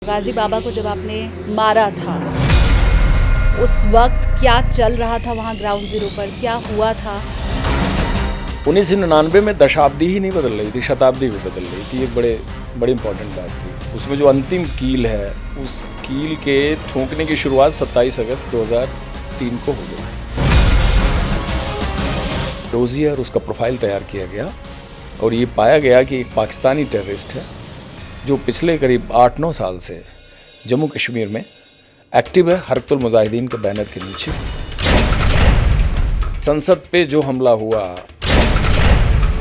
गाजी बाबा को जब आपने मारा था उस वक्त क्या चल रहा था वहाँ ग्राउंड जीरो पर, क्या हुआ था? 1999 में दशाब्दी ही नहीं बदल रही थी, शताब्दी भी बदल रही थी। एक बड़ी इंपॉर्टेंट बात थी। उसमें जो अंतिम कील है, उस कील के ठोंकने की शुरुआत 27 अगस्त 2003 को हो गई। डोजियर उसका प्रोफाइल तैयार किया गया और ये पाया गया कि एक पाकिस्तानी टेररिस्ट है जो पिछले करीब 8-9 साल से जम्मू कश्मीर में एक्टिव है, हरकतुल मुजाहिदीन के बैनर के नीचे। संसद पे जो हमला हुआ,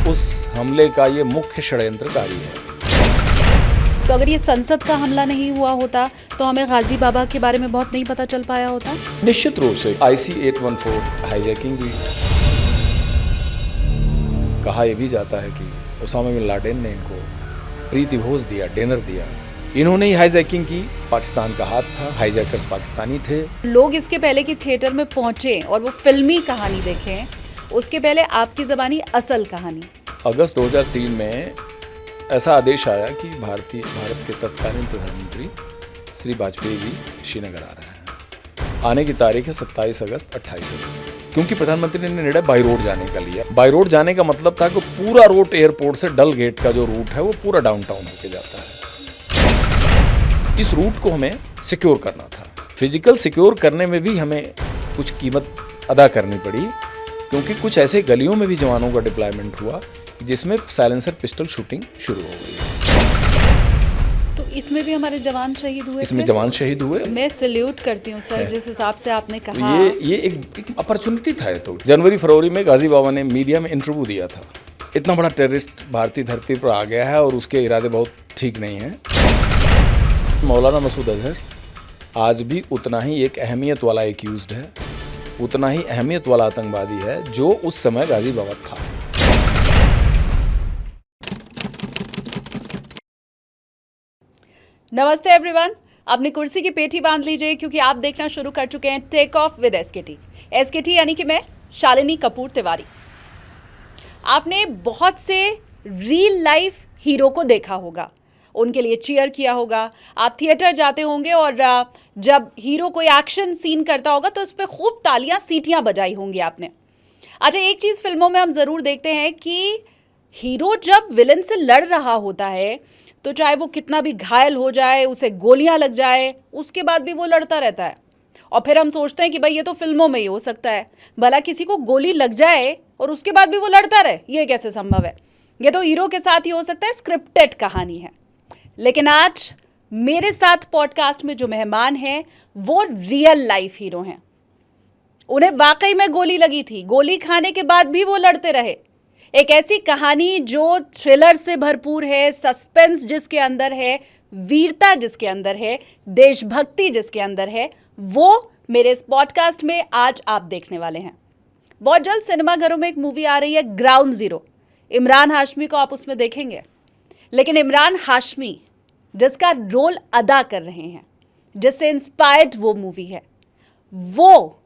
उस हमले का ये मुख्य षड्यंत्रकारी है। तो अगर ये संसद का हमला नहीं हुआ होता तो हमें गाजी बाबा के बारे में बहुत नहीं पता चल पाया होता। निश्चित रूप से IC-814 हाईजैकिंग भी कहा यह भी जाता है कि ओसामा बिन लादेन ने इनको प्रीति भोज दिया, डिनर दिया। इन्होंने ही हाईजैकिंग की, पाकिस्तान का हाथ था, हाईजैकर्स पाकिस्तानी थे। लोग इसके पहले कि थिएटर में पहुंचे और वो फिल्मी कहानी देखें, उसके पहले आपकी ज़बानी असल कहानी। अगस्त 2003 में ऐसा आदेश आया कि भारत के तत्कालीन प्रधानमंत्री श्री वाजपेयी जी श्रीनगर आ रहे हैं। आने की तारीख है 27 अगस्त 28 अगस्त। क्योंकि प्रधानमंत्री ने निर्णय बाई रोड जाने का लिया। बाई रोड जाने का मतलब था कि पूरा रूट एयरपोर्ट से डल गेट का जो रूट है वो पूरा डाउनटाउन होके जाता है। इस रूट को हमें सिक्योर करना था। फिजिकल सिक्योर करने में भी हमें कुछ कीमत अदा करनी पड़ी, क्योंकि कुछ ऐसे गलियों में भी जवानों का डिप्लॉयमेंट हुआ जिसमें साइलेंसर पिस्टल शूटिंग शुरू हो गई। तो इसमें भी हमारे जवान शहीद हुए। इसमें जवान शहीद हुए। मैं सैल्यूट करती हूँ सर, जिस हिसाब से आपने कहा। ये एक अपॉर्चुनिटी था। तो जनवरी-फरवरी में गाजी बाबा ने मीडिया में इंटरव्यू दिया था। इतना बड़ा टेररिस्ट भारतीय धरती पर आ गया है और उसके इरादे बहुत ठीक नहीं हैं। मौलाना मसूद अजहर आज भी उतना ही एक अहमियत वाला एक्यूज्ड है, उतना ही अहमियत वाला आतंकवादी है जो उस समय गाजी बाबा था। नमस्ते एवरीवन, अपनी कुर्सी की पेटी बांध लीजिए क्योंकि आप देखना शुरू कर चुके हैं टेक ऑफ विद एसकेटी यानी कि मैं शालिनी कपूर तिवारी। आपने बहुत से रियल लाइफ हीरो को देखा होगा, उनके लिए चीयर किया होगा। आप थिएटर जाते होंगे और जब हीरो कोई एक्शन सीन करता होगा तो उस पर खूब तालियां, सीटियां बजाई होंगी आपने। अच्छा, एक चीज़ फिल्मों में हम ज़रूर देखते हैं कि हीरो जब विलन से लड़ रहा होता है तो चाहे वो कितना भी घायल हो जाए, उसे गोलियां लग जाए, उसके बाद भी वो लड़ता रहता है। और फिर हम सोचते हैं कि भाई ये तो फिल्मों में ही हो सकता है, भला किसी को गोली लग जाए और उसके बाद भी वो लड़ता रहे, ये कैसे संभव है? ये तो हीरो के साथ ही हो सकता है, स्क्रिप्टेड कहानी है। लेकिन आज मेरे साथ पॉडकास्ट में जो मेहमान हैं वो रियल लाइफ हीरो हैं। उन्हें वाकई में गोली लगी थी, गोली खाने के बाद भी वो लड़ते रहे। एक ऐसी कहानी जो थ्रिलर से भरपूर है, सस्पेंस जिसके अंदर है, वीरता जिसके अंदर है, देशभक्ति जिसके अंदर है, वो मेरे इस पॉडकास्ट में आज आप देखने वाले हैं। बहुत जल्द सिनेमाघरों में एक मूवी आ रही है, ग्राउंड जीरो। इमरान हाशमी को आप उसमें देखेंगे, लेकिन इमरान हाशमी जिसका रोल अदा कर रहे हैं, जिससे इंस्पायर्ड वो मूवी है, वो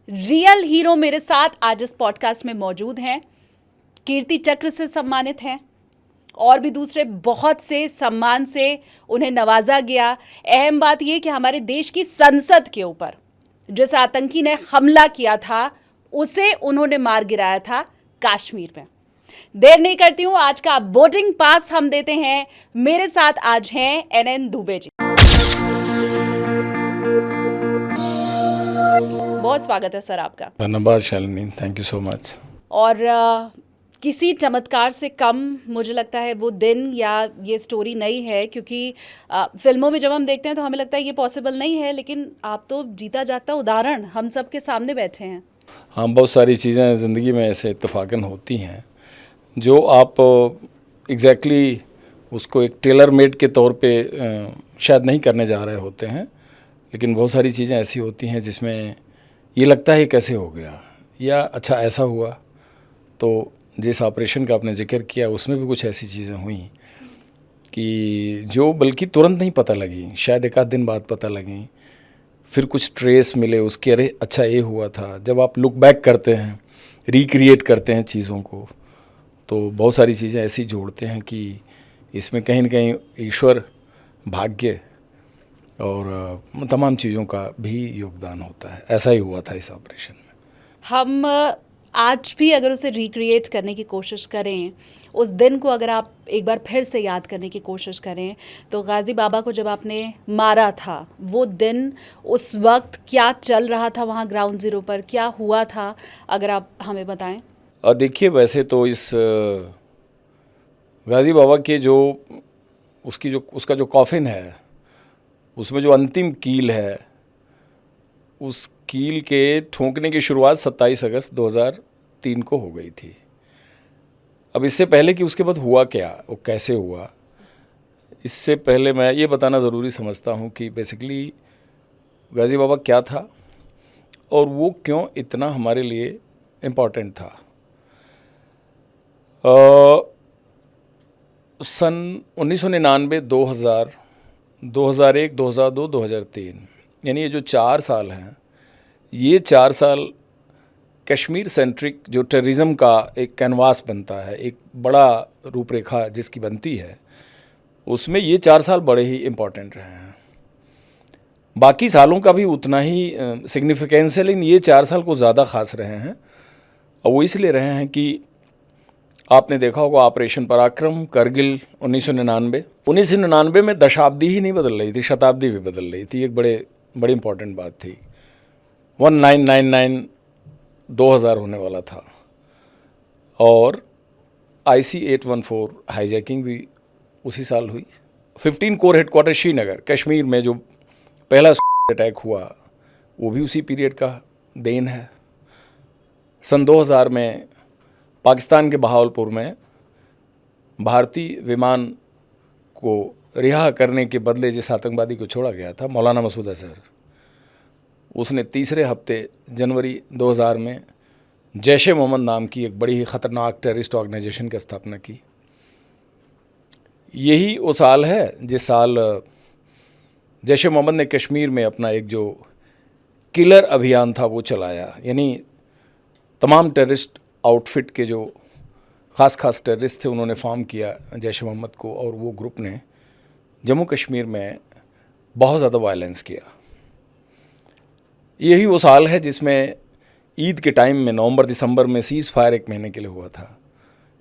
रियल हीरो मेरे साथ आज इस पॉडकास्ट में मौजूद हैं। कीर्ति चक्र से सम्मानित हैं और भी दूसरे बहुत से सम्मान से उन्हें नवाजा गया। अहम बात यह कि हमारे देश की संसद के ऊपर जिस आतंकी ने हमला किया था उसे उन्होंने मार गिराया था कश्मीर में। देर नहीं करती हूँ, आज का बोर्डिंग पास हम देते हैं। मेरे साथ आज हैं NN दुबे जी। बहुत स्वागत है सर आपका। धन्यवाद Shalini, thank you so much. और किसी चमत्कार से कम मुझे लगता है वो दिन या ये स्टोरी नहीं है, क्योंकि फिल्मों में जब हम देखते हैं तो हमें लगता है ये पॉसिबल नहीं है, लेकिन आप तो जीता जागता उदाहरण हम सब के सामने बैठे हैं। हाँ, बहुत सारी चीज़ें ज़िंदगी में ऐसे इत्तेफाकन होती हैं जो आप एग्जैक्टली उसको एक टेलर मेड के तौर पे शायद नहीं करने जा रहे होते हैं, लेकिन बहुत सारी चीज़ें ऐसी होती हैं जिसमें ये लगता है कैसे हो गया, या अच्छा ऐसा हुआ। तो जिस ऑपरेशन का आपने जिक्र किया उसमें भी कुछ ऐसी चीज़ें हुई कि जो बल्कि तुरंत नहीं पता लगी, शायद एक आध दिन बाद पता लगी, फिर कुछ ट्रेस मिले उसके, अरे अच्छा ये हुआ था। जब आप लुक बैक करते हैं, रिक्रिएट करते हैं चीज़ों को, तो बहुत सारी चीज़ें ऐसी जोड़ते हैं कि इसमें कहीं न कहीं ईश्वर, भाग्य और तमाम चीज़ों का भी योगदान होता है। ऐसा ही हुआ था इस ऑपरेशन में। हम आज भी अगर उसे रिक्रिएट करने की कोशिश करें, उस दिन को अगर आप एक बार फिर से याद करने की कोशिश करें, तो गाज़ी बाबा को जब आपने मारा था, वो दिन, उस वक्त क्या चल रहा था वहाँ ग्राउंड ज़ीरो पर, क्या हुआ था, अगर आप हमें बताएं। और देखिए, वैसे तो इस गाज़ी बाबा के जो उसका जो कॉफिन है, उसमें जो अंतिम कील है, उस कील के ठोंकने की शुरुआत 27 अगस्त 2003 को हो गई थी। अब इससे पहले कि उसके बाद हुआ क्या, वो कैसे हुआ, इससे पहले मैं ये बताना ज़रूरी समझता हूँ कि बेसिकली गाज़ी बाबा क्या था और वो क्यों इतना हमारे लिए इम्पॉर्टेंट था। सन 1999, 2000, 2001, 2002, 2003, यानी ये जो 4 साल हैं, ये 4 साल कश्मीर सेंट्रिक जो टेररिज्म का एक कैनवास बनता है, एक बड़ा रूपरेखा जिसकी बनती है, उसमें ये 4 साल बड़े ही इम्पॉर्टेंट रहे हैं। बाकी सालों का भी उतना ही सिग्निफिकेंस है, लेकिन ये 4 साल को ज़्यादा ख़ास रहे हैं। और वो इसलिए रहे हैं कि आपने देखा होगा ऑपरेशन पराक्रम, करगिल 1999 में दशाब्दी ही नहीं बदल रही थी, शताब्दी भी बदल रही थी। एक बड़ी इम्पॉर्टेंट बात थी। 1999 2000 होने वाला था और IC-814 हाईजैकिंग भी उसी साल हुई। 15 कोर हेडक्वार्टर श्रीनगर कश्मीर में जो पहला अटैक हुआ, वो भी उसी पीरियड का देन है। सन 2000 में पाकिस्तान के बहावलपुर में भारतीय विमान को रिहा करने के बदले जिस आतंकवादी को छोड़ा गया था, मौलाना मसूद अजहर, उसने तीसरे हफ्ते जनवरी 2000 में जैश ए मोहम्मद नाम की एक बड़ी ही ख़तरनाक टेररिस्ट ऑर्गेनाइजेशन की स्थापना की। यही वो साल है जिस साल जैश ए मोहम्मद ने कश्मीर में अपना एक जो किलर अभियान था वो चलाया। यानी तमाम टेररिस्ट आउटफिट के जो ख़ास टेररिस्ट थे, उन्होंने फॉर्म किया जैश ए मोहम्मद को, और वो ग्रुप ने जम्मू कश्मीर में बहुत ज़्यादा वायलेंस किया। यही वो साल है जिसमें ईद के टाइम में नवंबर दिसंबर में सीज़ फायर 1 महीने के लिए हुआ था।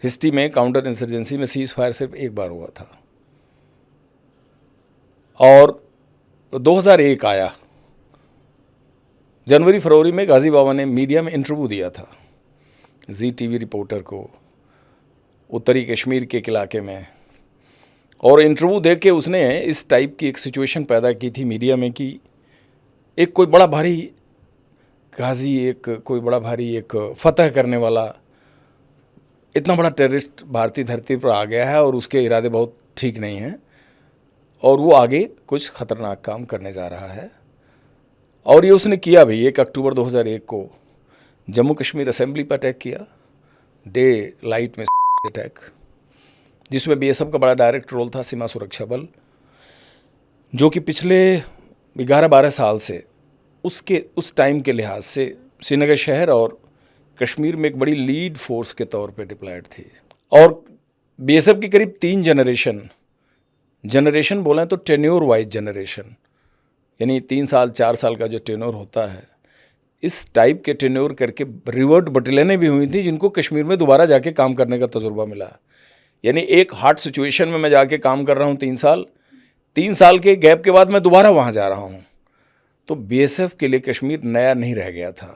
हिस्ट्री में काउंटर इंसर्जेंसी में सीज़ फायर सिर्फ एक बार हुआ था। और 2001 आया, जनवरी फरवरी में गाज़ी बाबा ने मीडिया में इंटरव्यू दिया था ZTV रिपोर्टर को उत्तरी कश्मीर के एक इलाके में, और इंटरव्यू दे के उसने इस टाइप की एक सिचुएशन पैदा की थी मीडिया में कि एक कोई बड़ा भारी गाज़ी, कोई बड़ा भारी एक फतह करने वाला इतना बड़ा टेररिस्ट भारतीय धरती पर आ गया है और उसके इरादे बहुत ठीक नहीं हैं और वो आगे कुछ ख़तरनाक काम करने जा रहा है। और ये उसने किया भी। 1 अक्टूबर 2001 को जम्मू कश्मीर असेंबली पर अटैक किया, डे लाइट में अटैक, जिसमें BSF का बड़ा डायरेक्ट रोल था, सीमा सुरक्षा बल, जो कि पिछले 11-12 साल से उस टाइम के लिहाज से श्रीनगर शहर और कश्मीर में एक बड़ी लीड फोर्स के तौर पे डिप्लॉयड थी। और BSF की करीब 3 जनरेशन बोलें तो टेन्योर वाइज जनरेशन, यानी 3 साल 4 साल का जो टेन्योर होता है, इस टाइप के टेन्योर करके रिवर्ट बटालियनें भी हुई थी जिनको कश्मीर में दोबारा जाके काम करने का तजुर्बा मिला। यानी एक हार्ड सिचुएशन में मैं जाके काम कर रहा हूँ 3 साल के गैप के बाद मैं दोबारा वहाँ जा रहा हूँ। तो BSF के लिए कश्मीर नया नहीं रह गया था,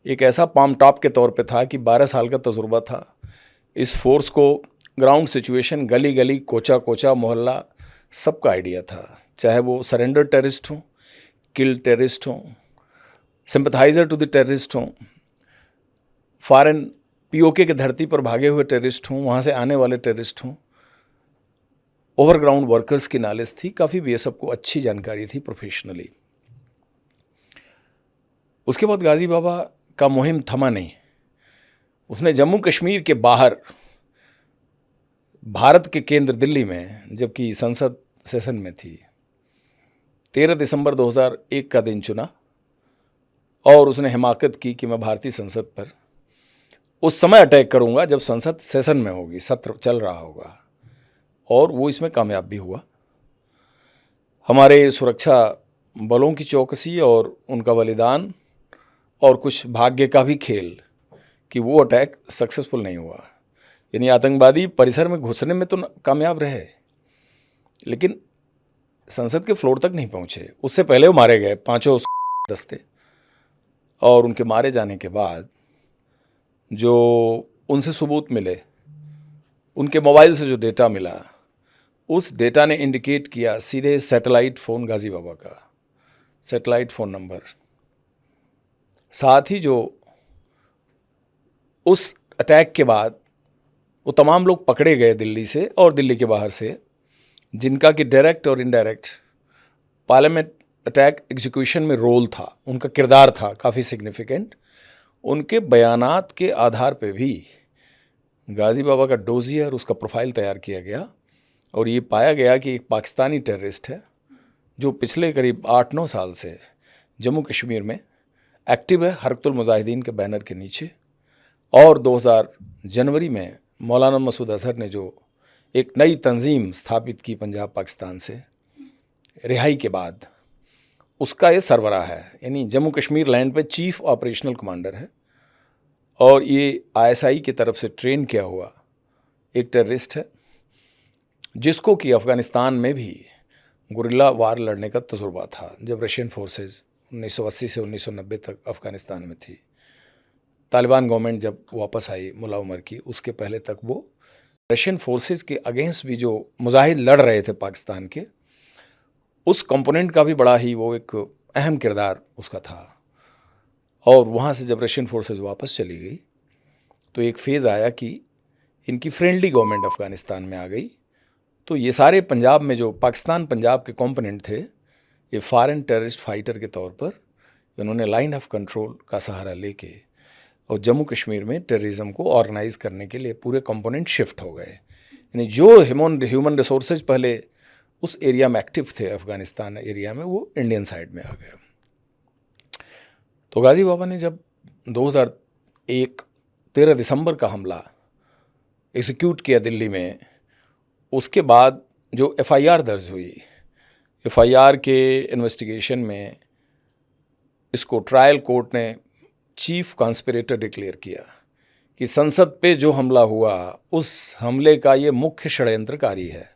एक ऐसा पाम टॉप के तौर पे था कि 12 साल का तजुर्बा था। इस फोर्स को ग्राउंड सिचुएशन, गली गली, कोचा कोचा, मोहल्ला, सबका आइडिया था, चाहे वो सरेंडर टेररिस्ट हों, किल टेररिस्ट हों, सिंपथाइज़र टू द टेररिस्ट हों, फॉरेन POK के धरती पर भागे हुए टेररिस्ट हों, वहाँ से आने वाले टेररिस्ट हों, ओवरग्राउंड वर्कर्स की नॉलेज थी, काफ़ी BSF को अच्छी जानकारी थी प्रोफेशनली। उसके बाद गाज़ी बाबा का मुहिम थमा नहीं। उसने जम्मू कश्मीर के बाहर भारत के केंद्र दिल्ली में, जबकि संसद सेशन में थी, 13 दिसंबर 2001 का दिन चुना और उसने हिमाकत की कि मैं भारतीय संसद पर उस समय अटैक करूंगा जब संसद सेशन में होगी, सत्र चल रहा होगा, और वो इसमें कामयाब भी हुआ। हमारे सुरक्षा बलों की चौकसी और उनका बलिदान और कुछ भाग्य का भी खेल कि वो अटैक सक्सेसफुल नहीं हुआ। यानी आतंकवादी परिसर में घुसने में तो कामयाब रहे, लेकिन संसद के फ्लोर तक नहीं पहुंचे। उससे पहले वो मारे गए पांचों दस्ते, और उनके मारे जाने के बाद जो उनसे सबूत मिले, उनके मोबाइल से जो डेटा मिला, उस डेटा ने इंडिकेट किया सीधे सैटेलाइट फ़ोन गाजी बाबा का, सैटेलाइट फ़ोन नंबर। साथ ही जो उस अटैक के बाद वो तमाम लोग पकड़े गए दिल्ली से और दिल्ली के बाहर से, जिनका कि डायरेक्ट और इनडायरेक्ट पार्लियामेंट अटैक एग्जीक्यूशन में रोल था, उनका किरदार था काफ़ी सिग्निफिकेंट। उनके बयानात के आधार पे भी गाजी बाबा का डोजियर, उसका प्रोफाइल तैयार किया गया और ये पाया गया कि एक पाकिस्तानी टेररिस्ट है जो पिछले करीब 8-9 साल से जम्मू कश्मीर में एक्टिव है हरकतुल मुजाहिदीन के बैनर के नीचे। और 2000 जनवरी में मौलाना मसूद अजहर ने जो एक नई तंजीम स्थापित की पंजाब पाकिस्तान से रिहाई के बाद, उसका ये सरबराह है, यानी जम्मू कश्मीर लैंड पे चीफ ऑपरेशनल कमांडर है। और ये आईएसआई की तरफ से ट्रेन किया हुआ एक टेररिस्ट है, जिसको कि अफ़गानिस्तान में भी गुरिल्ला वार लड़ने का तजुर्बा था। जब रशियन फोर्सेस 1980 से 1990 तक अफ़गानिस्तान में थी, तालिबान गवर्नमेंट जब वापस आई मुल्ला उमर की, उसके पहले तक वो रशियन फोर्सेस के अगेंस्ट भी जो मुजाहिद लड़ रहे थे पाकिस्तान के, उस कंपोनेंट का भी बड़ा ही वो एक अहम किरदार उसका था। और वहाँ से जब रशियन फोर्सेस वापस चली गई तो एक फेज़ आया कि इनकी फ्रेंडली गवर्नमेंट अफ़गानिस्तान में आ गई। तो ये सारे पंजाब में जो पाकिस्तान पंजाब के कंपोनेंट थे, ये फॉरेन टेररिस्ट फाइटर के तौर पर इन्होंने लाइन ऑफ कंट्रोल का सहारा लेके और जम्मू कश्मीर में टेररिज्म को ऑर्गेनाइज करने के लिए पूरे कंपोनेंट शिफ्ट हो गए। यानी जो ह्यूमन रिसोर्सेज पहले उस एरिया में एक्टिव थे, अफ़गानिस्तान एरिया में, वो इंडियन साइड में आ गए। तो गाजी बाबा ने जब 2001 13 दिसंबर का हमला एग्जीक्यूट किया दिल्ली में, उसके बाद जो एफआईआर दर्ज हुई, एफआईआर के इन्वेस्टिगेशन में इसको ट्रायल कोर्ट ने चीफ कॉन्स्पिरेटर डिक्लेयर किया कि संसद पे जो हमला हुआ, उस हमले का ये मुख्य षड्यंत्रकारी है।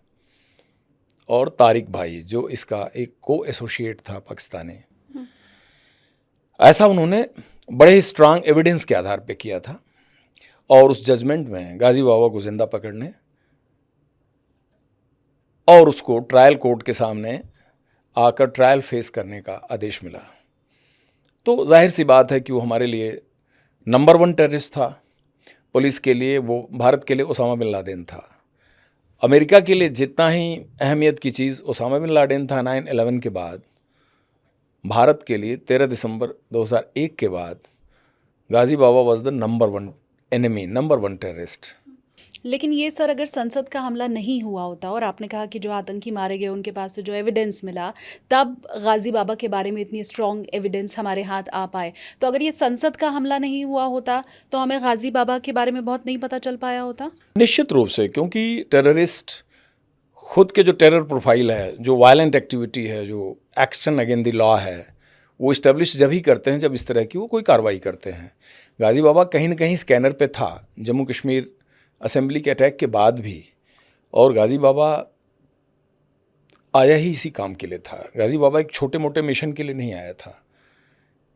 और तारिक भाई जो इसका एक को एसोसिएट था पाकिस्तानी, ऐसा उन्होंने बड़े ही स्ट्रांग एविडेंस के आधार पे किया था। और उस जजमेंट में गाजी बाबा को जिंदा पकड़ने और उसको ट्रायल कोर्ट के सामने आकर ट्रायल फेस करने का आदेश मिला। तो जाहिर सी बात है कि वो हमारे लिए नंबर 1 टेररिस्ट था। पुलिस के लिए वो, भारत के लिए ओसामा बिन लादेन था। अमेरिका के लिए जितना ही अहमियत की चीज़ ओसामा बिन लादेन था 9/11 के बाद, भारत के लिए 13 दिसंबर 2001 के बाद Ghazi Baba was the number 1 enemy, number 1 terrorist. लेकिन ये सर, अगर संसद का हमला नहीं हुआ होता और आपने कहा कि जो आतंकी मारे गए उनके पास से जो एविडेंस मिला, तब गाजी बाबा के बारे में इतनी स्ट्रॉन्ग एविडेंस हमारे हाथ आ पाए, तो अगर ये संसद का हमला नहीं हुआ होता तो हमें गाजी बाबा के बारे में बहुत नहीं पता चल पाया होता। निश्चित रूप से, क्योंकि टेररिस्ट खुद के जो टेरर प्रोफाइल है, जो वायलेंट एक्टिविटी है, जो एक्शन अगेंस्ट द लॉ है, वो इस्टेब्लिश जब ही करते हैं जब इस तरह की वो कोई कार्रवाई करते हैं। गाजी बाबा कहीं ना कहीं स्कैनर पे था जम्मू कश्मीर असेंबली के अटैक के बाद भी, और गाजी बाबा आया ही इसी काम के लिए था। गाजी बाबा एक छोटे मोटे मिशन के लिए नहीं आया था,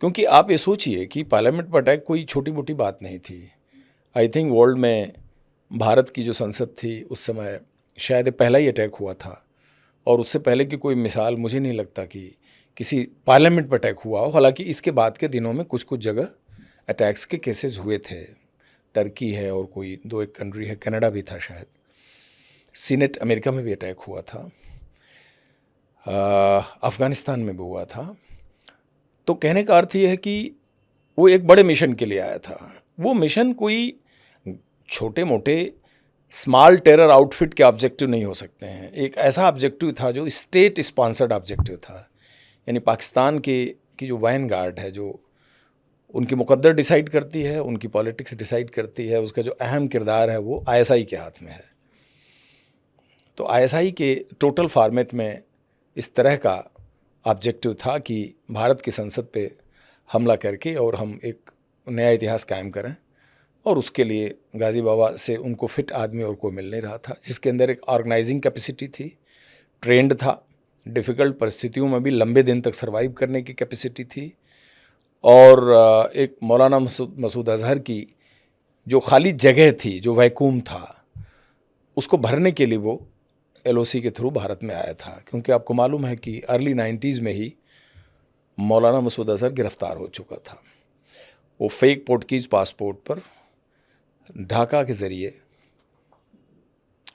क्योंकि आप ये सोचिए कि पार्लियामेंट पर अटैक कोई छोटी मोटी बात नहीं थी। आई थिंक वर्ल्ड में भारत की जो संसद थी उस समय शायद पहला ही अटैक हुआ था, और उससे पहले की कोई मिसाल मुझे नहीं लगता कि किसी पार्लियामेंट पर अटैक हुआ हो। हालांकि इसके बाद के दिनों में कुछ कुछ जगह अटैक्स के केसेस हुए थे, टर्की है और कोई 2-1 कंट्री है, कनाडा भी था शायद, सीनेट अमेरिका में भी अटैक हुआ था, अफ़गानिस्तान में भी हुआ था। तो कहने का अर्थ ये है कि वो एक बड़े मिशन के लिए आया था। वो मिशन कोई छोटे मोटे स्मॉल टेरर आउटफिट के ऑब्जेक्टिव नहीं हो सकते हैं। एक ऐसा ऑब्जेक्टिव था जो स्टेट स्पॉन्सर्ड ऑब्जेक्टिव था, यानी पाकिस्तान की जो वैन गार्ड है, जो उनकी मुकद्दर डिसाइड करती है, उनकी पॉलिटिक्स डिसाइड करती है, उसका जो अहम किरदार है वो आईएसआई के हाथ में है। तो आईएसआई के टोटल फॉर्मेट में इस तरह का ऑब्जेक्टिव था कि भारत की संसद पे हमला करके और हम एक नया इतिहास कायम करें। और उसके लिए गाजी बाबा से उनको फिट आदमी और कोई मिल नहीं रहा था, जिसके अंदर एक ऑर्गेनाइजिंग कैपेसिटी थी, ट्रेंड था, डिफ़िकल्ट परिस्थितियों में भी लंबे दिन तक सर्वाइव करने की कैपेसिटी थी। और एक मौलाना मसूद अज़हर की जो खाली जगह थी, जो वैक्यूम था, उसको भरने के लिए वो LOC के थ्रू भारत में आया था। क्योंकि आपको मालूम है कि अर्ली 90s में ही मौलाना मसूद अज़हर गिरफ़्तार हो चुका था। वो फेक पोर्टुगीज़ पासपोर्ट पर ढाका के ज़रिए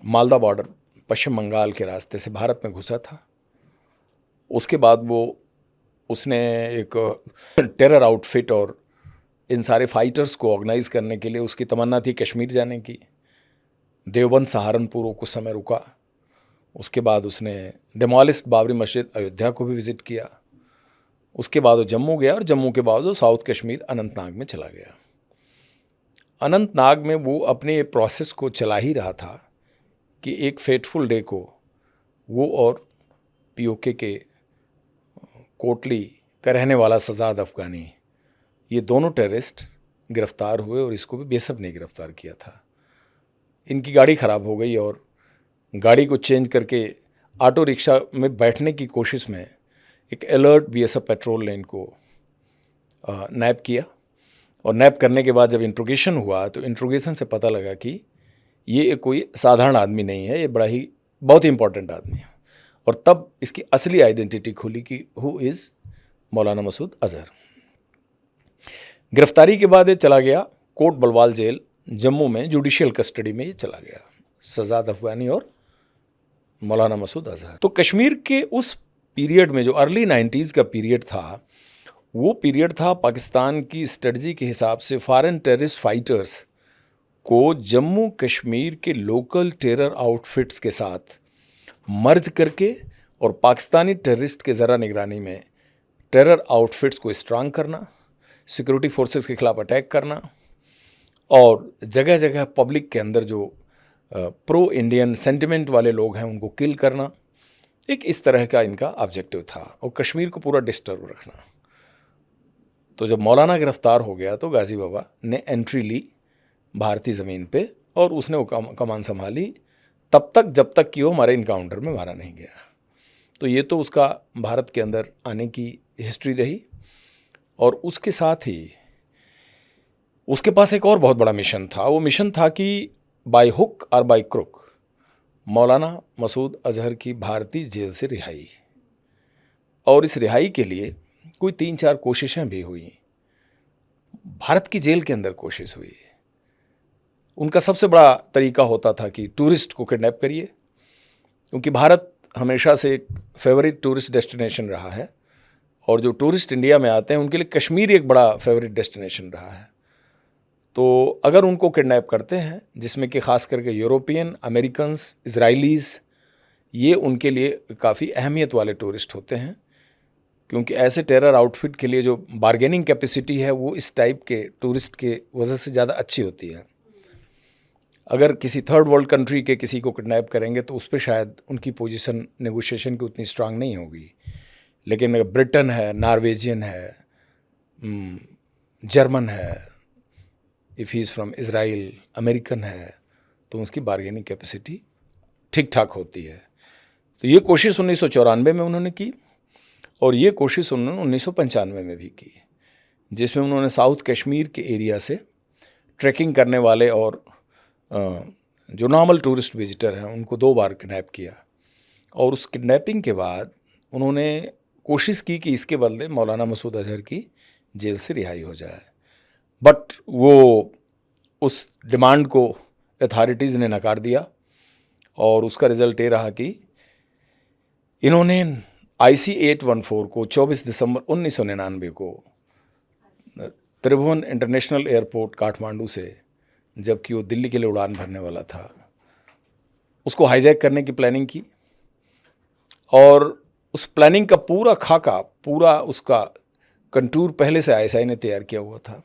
मालदा बॉर्डर पश्चिम बंगाल के रास्ते से भारत में घुसा था। उसके बाद उसने एक टेरर आउटफिट और इन सारे फाइटर्स को ऑर्गेनाइज़ करने के लिए उसकी तमन्ना थी कश्मीर जाने की। देवबंद सहारनपुर वो कुछ समय रुका। उसके बाद उसने डिमोलिश्ड बाबरी मस्जिद अयोध्या को भी विज़िट किया। उसके बाद वो जम्मू गया और जम्मू के बाद वो साउथ कश्मीर अनंतनाग में चला गया। अनंतनाग में वो अपने प्रोसेस को चला ही रहा था कि एक फेटफुल डे को वो और POK के कोटली का रहने वाला सजाद अफ़गानी, ये दोनों टेररिस्ट गिरफ़्तार हुए और इसको भी बेसब ने गिरफ़्तार किया था। इनकी गाड़ी ख़राब हो गई और गाड़ी को चेंज करके ऑटो रिक्शा में बैठने की कोशिश में एक अलर्ट BSF पेट्रोल ने इनको नैप किया। और नैप करने के बाद जब इंट्रोगेशन हुआ तो इंट्रोगेशन से पता लगा कि ये कोई साधारण आदमी नहीं है, ये बहुत ही इंपॉर्टेंट आदमी है। और तब इसकी असली आइडेंटिटी खुली कि हु इज़ मौलाना मसूद अज़हर। गिरफ्तारी के बाद ये चला गया कोट बलवाल जेल जम्मू में, जुडिशियल कस्टडी में ये चला गया, सजाद अफ़गानी और मौलाना मसूद अज़हर। तो कश्मीर के उस पीरियड में जो अर्ली 90s का पीरियड था, वो पीरियड था पाकिस्तान की स्ट्रेटजी के हिसाब से फॉरेन टेररिस्ट फाइटर्स को जम्मू कश्मीर के लोकल टेरर आउटफिट्स के साथ मर्ज करके और पाकिस्तानी टेररिस्ट के ज़रा निगरानी में टेरर आउटफिट्स को स्ट्रांग करना, सिक्योरिटी फोर्सेस के खिलाफ अटैक करना और जगह जगह पब्लिक के अंदर जो प्रो इंडियन सेंटिमेंट वाले लोग हैं उनको किल करना। एक इस तरह का इनका ऑब्जेक्टिव था और कश्मीर को पूरा डिस्टर्ब रखना। तो जब मौलाना गिरफ्तार हो गया तो गाजी बाबा ने एंट्री ली भारतीय ज़मीन पे और उसने वो कमान संभाली तब तक जब तक कि वो हमारे इनकाउंटर में मारा नहीं गया। तो ये तो उसका भारत के अंदर आने की हिस्ट्री रही। और उसके साथ ही उसके पास एक और बहुत बड़ा मिशन था। वो मिशन था कि बाय हुक और बाय क्रुक मौलाना मसूद अज़हर की भारतीय जेल से रिहाई। और इस रिहाई के लिए कोई 3-4 कोशिशें भी हुई। भारत की जेल के अंदर कोशिश हुई। उनका सबसे बड़ा तरीका होता था कि टूरिस्ट को किडनैप करिए, क्योंकि भारत हमेशा से एक फेवरेट टूरिस्ट डेस्टिनेशन रहा है और जो टूरिस्ट इंडिया में आते हैं उनके लिए कश्मीर एक बड़ा फेवरेट डेस्टिनेशन रहा है। तो अगर उनको किडनैप करते हैं, जिसमें कि ख़ास करके यूरोपियन, अमेरिकन्स, इजराइलीज़, ये उनके लिए काफ़ी अहमियत वाले टूरिस्ट होते हैं, क्योंकि ऐसे टेरर आउटफिट के लिए जो बार्गेनिंग कैपेसिटी है वो इस टाइप के टूरिस्ट के वजह से ज़्यादा अच्छी होती है। अगर किसी थर्ड वर्ल्ड कंट्री के किसी को किडनैप करेंगे तो उस पर शायद उनकी पोजीशन नेगोशिएशन की उतनी स्ट्रांग नहीं होगी। लेकिन अगर ब्रिटेन है, नॉर्वेजियन है, जर्मन है, if he is from Israel, American है, तो उसकी बार्गेनिंग कैपेसिटी ठीक ठाक होती है। तो ये कोशिश 1994 में उन्होंने की और ये कोशिश उन्होंने 1995 में भी की, जिसमें उन्होंने साउथ कश्मीर के एरिया से ट्रैकिंग करने वाले और जो नॉर्मल टूरिस्ट विजिटर हैं उनको 2 बार किडनैप किया। और उस किडनैपिंग के बाद उन्होंने कोशिश की कि इसके बदले मौलाना मसूद अज़हर की जेल से रिहाई हो जाए, बट वो उस डिमांड को अथॉरिटीज़ ने नकार दिया और उसका रिज़ल्ट ये रहा कि इन्होंने IC 814 को 24 दिसंबर 1999 को त्रिभुवन इंटरनेशनल एयरपोर्ट काठमांडू से, जबकि वो दिल्ली के लिए उड़ान भरने वाला था, उसको हाईजैक करने की प्लानिंग की। और उस प्लानिंग का पूरा खाका, पूरा उसका कंटूर पहले से ISI ने तैयार किया हुआ था।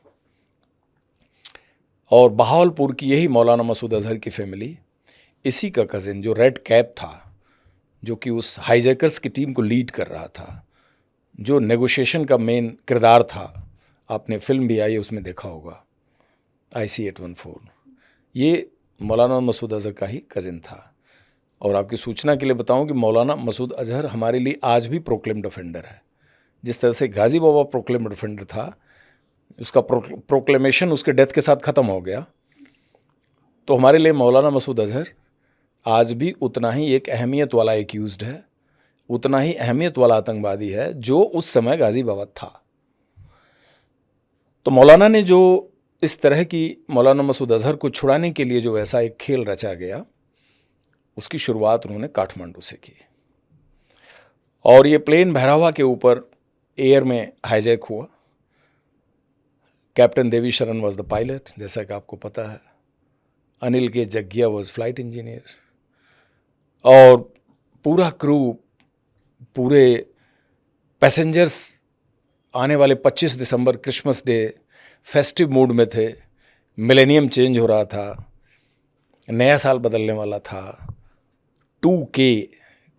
और बहावलपुर की यही मौलाना मसूद अज़हर की फैमिली, इसी का कज़िन जो रेड कैप था, जो कि उस हाईजैकर्स की टीम को लीड कर रहा था, जो नेगोशिएशन का मेन किरदार था। आपने फिल्म भी आई उसमें देखा होगा, IC-814। ये मौलाना मसूद अज़हर का ही कज़िन था। और आपकी सूचना के लिए बताऊं कि मौलाना मसूद अज़हर हमारे लिए आज भी प्रोक्लेम्ड ऑफेंडर है। जिस तरह से गाजी बाबा प्रोक्लेम्ड ऑफेंडर था, उसका प्रोक्लेमेशन उसके डेथ के साथ ख़त्म हो गया, तो हमारे लिए मौलाना मसूद अज़हर आज भी उतना ही एक अहमियत वाला एक्यूज्ड है, उतना ही अहमियत वाला आतंकवादी है जो उस समय गाजी बाबा था। तो मौलाना ने जो इस तरह की मौलाना मसूद अज़हर को छुड़ाने के लिए जो ऐसा एक खेल रचा गया, उसकी शुरुआत उन्होंने काठमांडू से की। और ये प्लेन भैरवा के ऊपर एयर में हाईजैक हुआ। कैप्टन देवी शरण वॉज द पायलट, जैसा कि आपको पता है। अनिल के जग्गिया वॉज फ्लाइट इंजीनियर। और पूरा क्रू, पूरे पैसेंजर्स आने वाले 25 दिसंबर क्रिसमस डे फेस्टिव मूड में थे। मिलेनियम चेंज हो रहा था, नया साल बदलने वाला था। 2K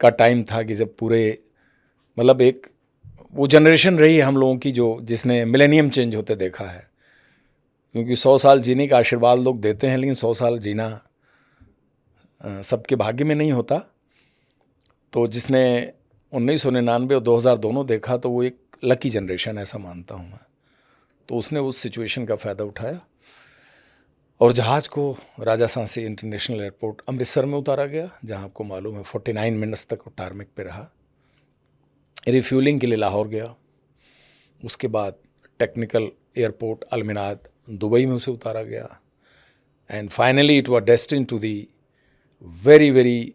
का टाइम था कि जब पूरे मतलब एक वो जनरेशन रही है हम लोगों की जो जिसने मिलेनियम चेंज होते देखा है। क्योंकि 100 साल जीने का आशीर्वाद लोग देते हैं, लेकिन 100 साल जीना सबके भाग्य में नहीं होता। तो जिसने 1999 और 2000 दोनों देखा, तो वो एक लकी जनरेशन ऐसा मानता हूँ मैं। तो उसने उस सिचुएशन का फ़ायदा उठाया और जहाज़ को राजा सांसी इंटरनेशनल एयरपोर्ट अमृतसर में उतारा गया, जहाँ आपको मालूम है 49 मिनट्स तक वो टारमेक पे रहा। रिफ्यूलिंग के लिए लाहौर गया। उसके बाद टेक्निकल एयरपोर्ट अलमिनाद दुबई में उसे उतारा गया। And finally it was destined to the very very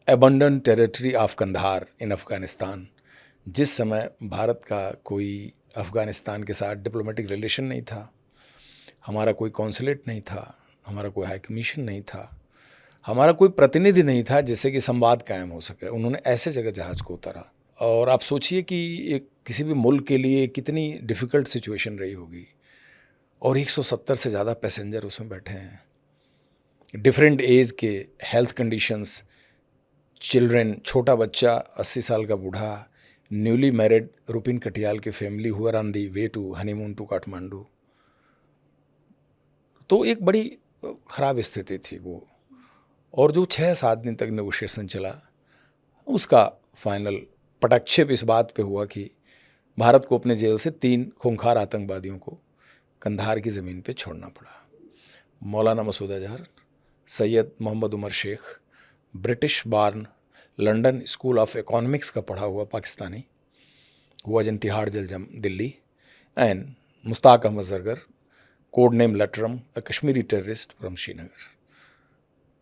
abundant territory of Kandahar in Afghanistan. जिस समय भारत का कोई अफ़गानिस्तान के साथ डिप्लोमेटिक रिलेशन नहीं था, हमारा कोई कॉन्सुलेट नहीं था, हमारा कोई हाई कमीशन नहीं था, हमारा कोई प्रतिनिधि नहीं था जिससे कि संवाद कायम हो सके, उन्होंने ऐसे जगह जहाज़ को उतारा। और आप सोचिए कि एक किसी भी मुल्क के लिए कितनी डिफ़िकल्ट सिचुएशन रही होगी। और 170 से ज़्यादा पैसेंजर उसमें बैठे हैं, डिफरेंट एज के, हेल्थ कंडीशंस, चिल्ड्रन, छोटा बच्चा, 80 साल का बूढ़ा, न्यूली मैरिड रुपिन कटियाल की फैमिली हुआ on the way to honeymoon to Kathmandu. तो एक बड़ी ख़राब स्थिति थी वो। और जो 6-7 दिन तक नेगोशिएशन चला, उसका फाइनल पटक्षेप इस बात पे हुआ कि भारत को अपने जेल से 3 खूंखार आतंकवादियों को कंधार की ज़मीन पे छोड़ना पड़ा। Maulana Masood Azhar, Syed Mohammed Umar Sheikh, British born, London School of Economics का पढ़ा हुआ पाकिस्तानी, हुआ जन Tihar jail Delhi, and Mushtaq Ahmed Zargar, code name Latram, a Kashmiri terrorist from Srinagar.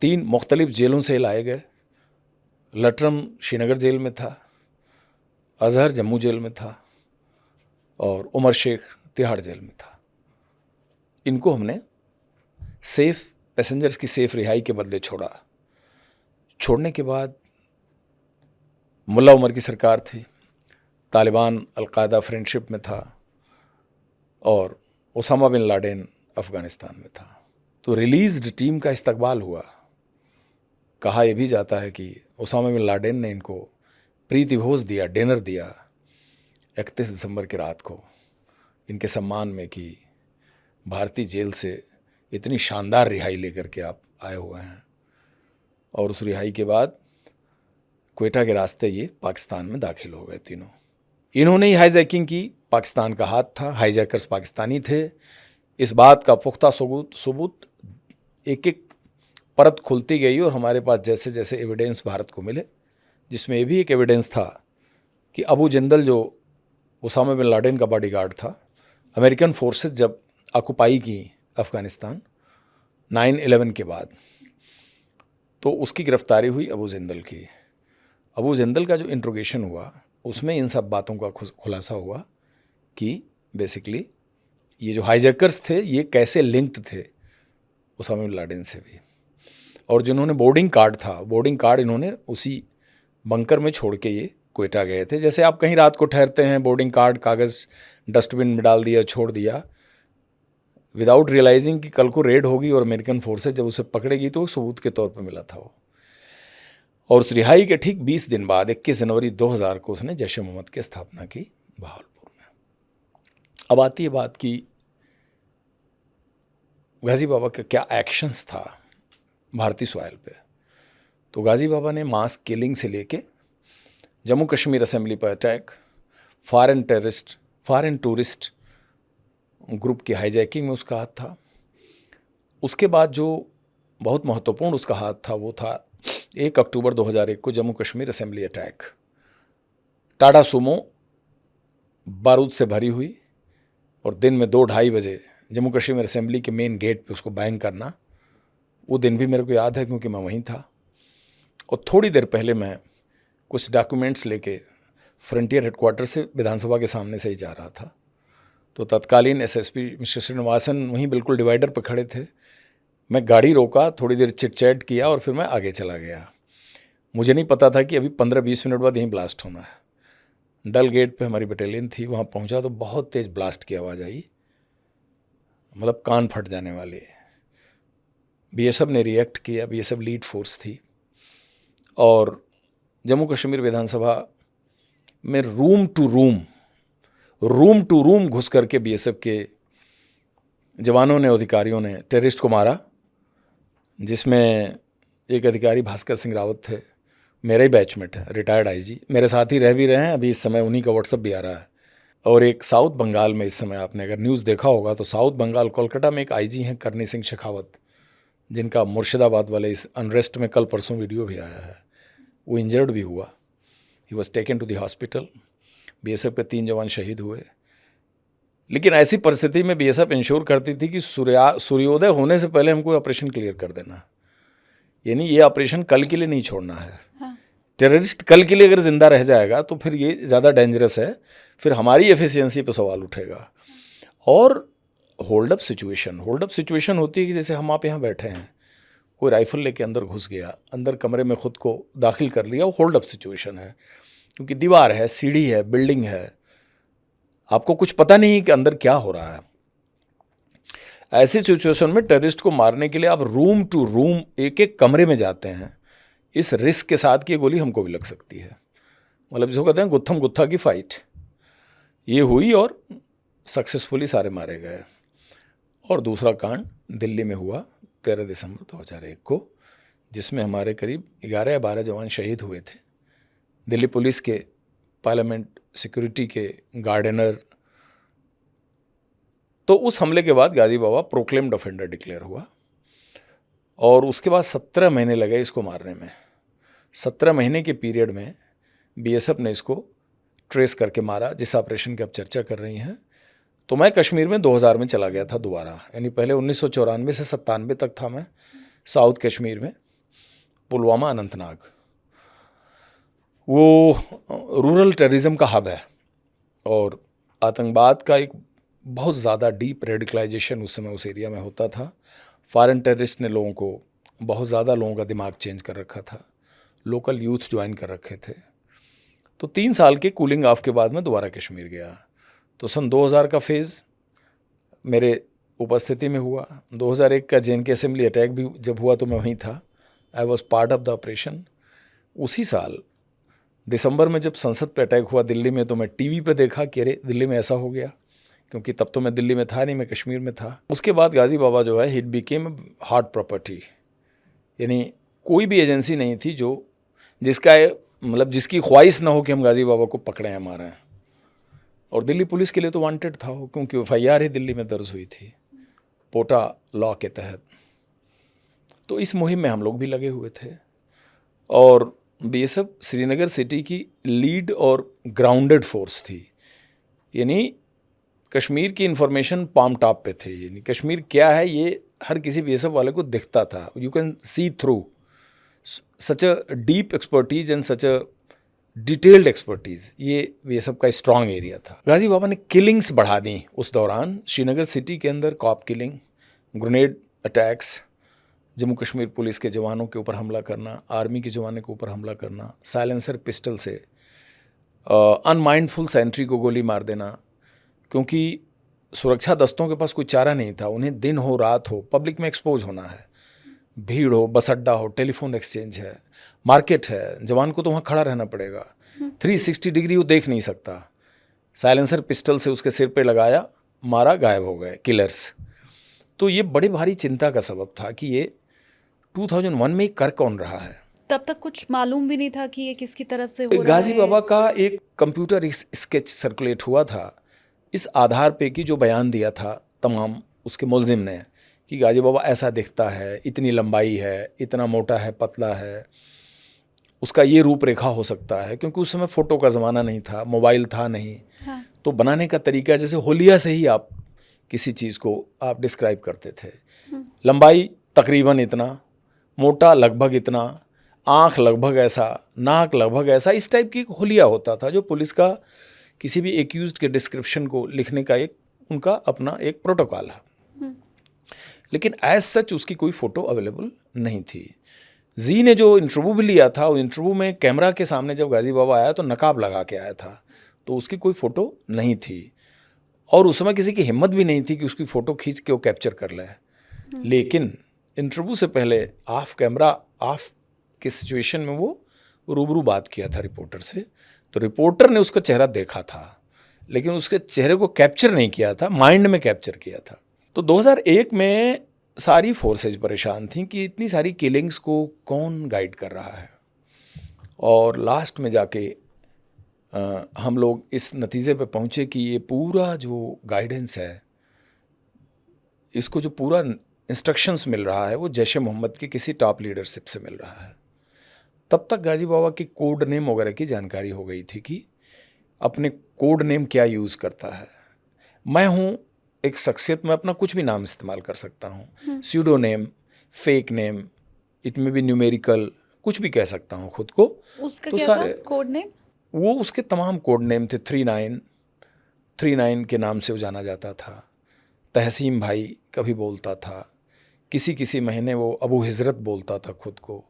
3 मुख्तलिफ जेलों से लाए गए। लटरम श्रीनगर जेल में था, अज़हर जम्मू जेल में था और उमर शेख तिहाड़ जेल में था। इनको हमने सेफ पैसेंजर्स की सेफ रिहाई के बदले छोड़ा। छोड़ने के बाद मुल्ला उमर की सरकार थी, तालिबान अलकायदा फ्रेंडशिप में था और ओसामा बिन लाडेन अफ़गानिस्तान में था। तो रिलीज्ड टीम का इस्तकबाल हुआ। कहा यह भी जाता है कि ओसामा बिन लाडेन ने इनको प्रीति भोज दिया, डिनर दिया 31 दिसंबर की रात को इनके सम्मान में कि भारतीय जेल से इतनी शानदार रिहाई लेकर के आप आए हुए हैं। और उस रिहाई के बाद क्वेटा के रास्ते ये पाकिस्तान में दाखिल हो गए तीनों। इन्होंने ही हाईजैकिंग की, पाकिस्तान का हाथ था, हाईजैकर्स पाकिस्तानी थे। इस बात का पुख्ता सबूत एक एक परत खुलती गई और हमारे पास जैसे जैसे एविडेंस भारत को मिले, जिसमें ये भी एक एविडेंस था कि अबू जिंदल जो ओसामा बिन लाडेन का बॉडीगार्ड था, अमेरिकन फोर्सेस जब ऑक्युपाई की अफ़गानिस्तान 9/11 के बाद, तो उसकी गिरफ्तारी हुई अबू जिंदल की। अबू जिंदल का जो इंट्रोगेशन हुआ उसमें इन सब बातों का खुलासा हुआ कि बेसिकली ये जो हाईजैकर्स थे ये कैसे लिंक्ड थे ओसामा बिन लाडेन से भी। और जिन्होंने बोर्डिंग कार्ड था, बोर्डिंग कार्ड इन्होंने उसी बंकर में छोड़ के ये क्वेटा गए थे। जैसे आप कहीं रात को ठहरते हैं, बोर्डिंग कार्ड कागज़ डस्टबिन में डाल दिया, छोड़ दिया, विदाउट रियलाइजिंग कि कल को रेड होगी और अमेरिकन फोर्सेस जब उसे पकड़ेगी तो सबूत के तौर पर मिला था वो। और उस रिहाई के ठीक 20 दिन बाद 21 जनवरी 2000 को उसने जैश ए मोहम्मद की स्थापना की बहावलपुर में। अब आती है बात कि गाजी बाबा का क्या एक्शंस था भारतीय सॉइल पे। तो गाजी बाबा ने मास किलिंग से लेके जम्मू कश्मीर असेंबली पर अटैक, फॉरेन टूरिस्ट ग्रुप की हाईजैकिंग में उसका हाथ था। उसके बाद जो बहुत महत्वपूर्ण उसका हाथ था वो था 1 अक्टूबर 2001 को Jammu Kashmir assembly attack. Tata Sumo बारूद से भरी हुई और दिन में 2-2:30 बजे जम्मू कश्मीर असेंबली के मेन गेट पे उसको बैंग करना, वो दिन भी मेरे को याद है क्योंकि मैं वहीं था। और थोड़ी देर पहले मैं कुछ डॉक्यूमेंट्स लेके फ्रंटियर हेडक्वार्टर से विधानसभा के सामने से ही जा रहा था, तो तत्कालीन एसएसपी मिस्टर श्रीनिवासन वहीं बिल्कुल डिवाइडर पर खड़े थे। मैं गाड़ी रोका, थोड़ी देर चिट चैट किया और फिर मैं आगे चला गया। मुझे नहीं पता था कि अभी 15-20 मिनट बाद यहीं ब्लास्ट होना है। डल गेट पे हमारी बटालियन थी, वहाँ पहुँचा तो बहुत तेज़ ब्लास्ट की आवाज़ आई, मतलब कान फट जाने वाले। बीएसएफ ने रिएक्ट किया, बीएसएफ लीड फोर्स थी और जम्मू कश्मीर विधानसभा में रूम टू रूम घुस करके बीएसएफ के जवानों ने, अधिकारियों ने टेररिस्ट को मारा, जिसमें एक अधिकारी भास्कर सिंह रावत थे, मेरे ही बैचमेट है, रिटायर्ड आईजी, मेरे साथ ही रह भी रहे हैं, अभी इस समय उन्हीं का व्हाट्सएप भी आ रहा है। और एक साउथ बंगाल में, इस समय आपने अगर न्यूज़ देखा होगा तो साउथ बंगाल कोलकाता में एक आईजी हैं करनी सिंह शेखावत, जिनका मुर्शिदाबाद वाले इस अनरेस्ट में कल परसों वीडियो भी आया है। वो इंजर्ड भी हुआ, he was taken to the hospital. BSF के 3 जवान शहीद हुए। लेकिन ऐसी परिस्थिति में बीएसएफ इंश्योर करती थी कि सूर्योदय होने से पहले हमको ऑपरेशन क्लियर कर देना, यानी ये ऑपरेशन कल के लिए नहीं छोड़ना है। हाँ। टेररिस्ट कल के लिए अगर जिंदा रह जाएगा तो फिर ये ज़्यादा डेंजरस है, फिर हमारी एफिशिएंसी पर सवाल उठेगा। और होल्ड अप सिचुएशन होती है कि जैसे हम आप यहाँ बैठे हैं, कोई राइफल लेके अंदर घुस गया, अंदर कमरे में खुद को दाखिल कर लिया, वो होल्ड अप सिचुएशन है, क्योंकि दीवार है, सीढ़ी है, बिल्डिंग है, आपको कुछ पता नहीं कि अंदर क्या हो रहा है। ऐसी सिचुएशन में टेररिस्ट को मारने के लिए आप रूम टू रूम, एक एक कमरे में जाते हैं, इस रिस्क के साथ कि ये गोली हमको भी लग सकती है। मतलब जिसको कहते हैं गुत्थम गुत्था की फाइट, ये हुई और सक्सेसफुली सारे मारे गए। और दूसरा कांड दिल्ली में हुआ 13 दिसंबर 2001 को, जिसमें हमारे करीब 11 या 12 जवान शहीद हुए थे। दिल्ली पुलिस के, पार्लियामेंट सिक्योरिटी के, गार्डनर। तो उस हमले के बाद गाजी बाबा प्रोक्लेम्ड ऑफेंडर डिक्लेयर हुआ और उसके बाद 17 महीने लगे इसको मारने में। 17 महीने के पीरियड में बीएसएफ ने इसको ट्रेस करके मारा, जिस ऑपरेशन की आप चर्चा कर रही हैं। तो मैं कश्मीर में 2000 में चला गया था दोबारा, यानी पहले 1994 से 97 तक था मैं साउथ कश्मीर में, पुलवामा, अनंतनाग। वो रूरल टेररिज्म का हब है और आतंकवाद का एक बहुत ज़्यादा डीप रेडिकलाइजेशन उस समय उस एरिया में होता था। फॉरेन टेररिस्ट ने लोगों को, बहुत ज़्यादा लोगों का दिमाग चेंज कर रखा था, लोकल यूथ ज्वाइन कर रखे थे। तो 3 साल के कूलिंग ऑफ के बाद मैं दोबारा कश्मीर गया। तो सन 2000 का फेज़ मेरे उपस्थिति में हुआ। 2001 का JNK असेंबली अटैक भी जब हुआ तो मैं वहीं था, I was part of the operation. उसी साल दिसंबर में जब संसद पे अटैक हुआ दिल्ली में, तो मैं टीवी पे देखा कि अरे दिल्ली में ऐसा हो गया, क्योंकि तब तो मैं दिल्ली में था नहीं, मैं कश्मीर में था। उसके बाद गाजी बाबा जो है, इट बिकेम हार्ड प्रॉपर्टी, यानी कोई भी एजेंसी नहीं थी जो जिसकी ख्वाहिश ना हो कि हम गाजी बाबा को पकड़े हैं, मारे हैं। और दिल्ली पुलिस के लिए तो वांटेड था वो, क्योंकि FIR ही दिल्ली में दर्ज हुई थी पोटा लॉ के तहत। तो इस मुहिम में हम लोग भी लगे हुए थे और बीएसएफ श्रीनगर सिटी की लीड और ग्राउंडेड फोर्स थी, यानी कश्मीर की इंफॉर्मेशन पाम टॉप पे थी, यानी कश्मीर क्या है ये हर किसी बीएसएफ वाले को दिखता था। You can see through such a deep expertise and such a detailed expertise, ये बीएसएफ का स्ट्रॉन्ग एरिया था। गाजी बाबा ने किलिंग्स बढ़ा दी उस दौरान श्रीनगर सिटी के अंदर, cop killing, grenade attacks, Jammu Kashmir police के जवानों के ऊपर हमला करना, आर्मी के जवानों के ऊपर हमला करना, साइलेंसर पिस्टल से, अनमाइंडफुल सेंट्री को गोली मार देना, क्योंकि सुरक्षा दस्तों के पास कोई चारा नहीं था, उन्हें दिन हो रात हो पब्लिक में एक्सपोज होना है। भीड़ हो, बस अड्डा हो, टेलीफोन एक्सचेंज है, मार्केट है, जवान को तो वहाँ खड़ा रहना पड़ेगा। 360 डिग्री वो देख नहीं सकता। साइलेंसर पिस्टल से उसके सिर पे लगाया, मारा, गायब हो गए किलर्स। तो ये बड़ी भारी चिंता का सबब था कि ये 2001 में कर कौन रहा है। तब तक कुछ मालूम भी नहीं था कि ये किसकी तरफ से हो रहा गाजी है। बाबा का एक कंप्यूटर स्केच सर्कुलेट हुआ था इस आधार पे कि जो बयान दिया था तमाम उसके मुलजिम ने कि गाजी बाबा ऐसा दिखता है, इतनी लंबाई है, इतना मोटा है, पतला है, उसका ये रूपरेखा हो सकता है। क्योंकि उस समय फ़ोटो का ज़माना नहीं था, मोबाइल था नहीं। हाँ। तो बनाने का तरीका जैसे होलिया से ही आप किसी चीज़ को आप डिस्क्राइब करते थे। लंबाई तकरीबन इतना, मोटा लगभग इतना, आँख लगभग ऐसा, नाक लगभग ऐसा, इस टाइप की एक होलिया होता था जो पुलिस का किसी भी एक्यूज्ड के डिस्क्रिप्शन को लिखने का एक उनका अपना एक प्रोटोकॉल है। लेकिन एज सच उसकी कोई फ़ोटो अवेलेबल नहीं थी। जी ने जो इंटरव्यू भी लिया था, वो इंटरव्यू में कैमरा के सामने जब गाजी बाबा आया तो नकाब लगा के आया था, तो उसकी कोई फ़ोटो नहीं थी। और उस समय किसी की हिम्मत भी नहीं थी कि उसकी फ़ोटो खींच के वो कैप्चर कर ले। लेकिन इंटरव्यू से पहले ऑफ कैमरा, ऑफ के सिचुएशन में वो रूबरू बात किया था रिपोर्टर से। तो रिपोर्टर ने उसका चेहरा देखा था, लेकिन उसके चेहरे को कैप्चर नहीं किया था, माइंड में कैप्चर किया था। तो 2001 में सारी फोर्सेज परेशान थीं कि इतनी सारी किलिंग्स को कौन गाइड कर रहा है। और लास्ट में जाके हम लोग इस नतीजे पे पहुँचे कि ये पूरा जो गाइडेंस है, इसको जो पूरा इंस्ट्रक्शंस मिल रहा है वो जैश ए मोहम्मद की किसी टॉप लीडरशिप से मिल रहा है। तब तक गाजी बाबा की कोड नेम वगैरह की जानकारी हो गई थी कि अपने कोड नेम क्या यूज़ करता है। मैं हूँ एक शख्सियत, मैं अपना कुछ भी नाम इस्तेमाल कर सकता हूँ, pseudo name, fake name, it में भी न्यूमेरिकल, कुछ भी कह सकता हूँ खुद को। उसका तो क्या सारे था कोड नेम? वो उसके तमाम कोड नेम थे। 39 के नाम से वो जाना जाता था। तहसीम भाई कभी बोलता था, किसी किसी महीने वो अबू हिजरत बोलता था खुद को,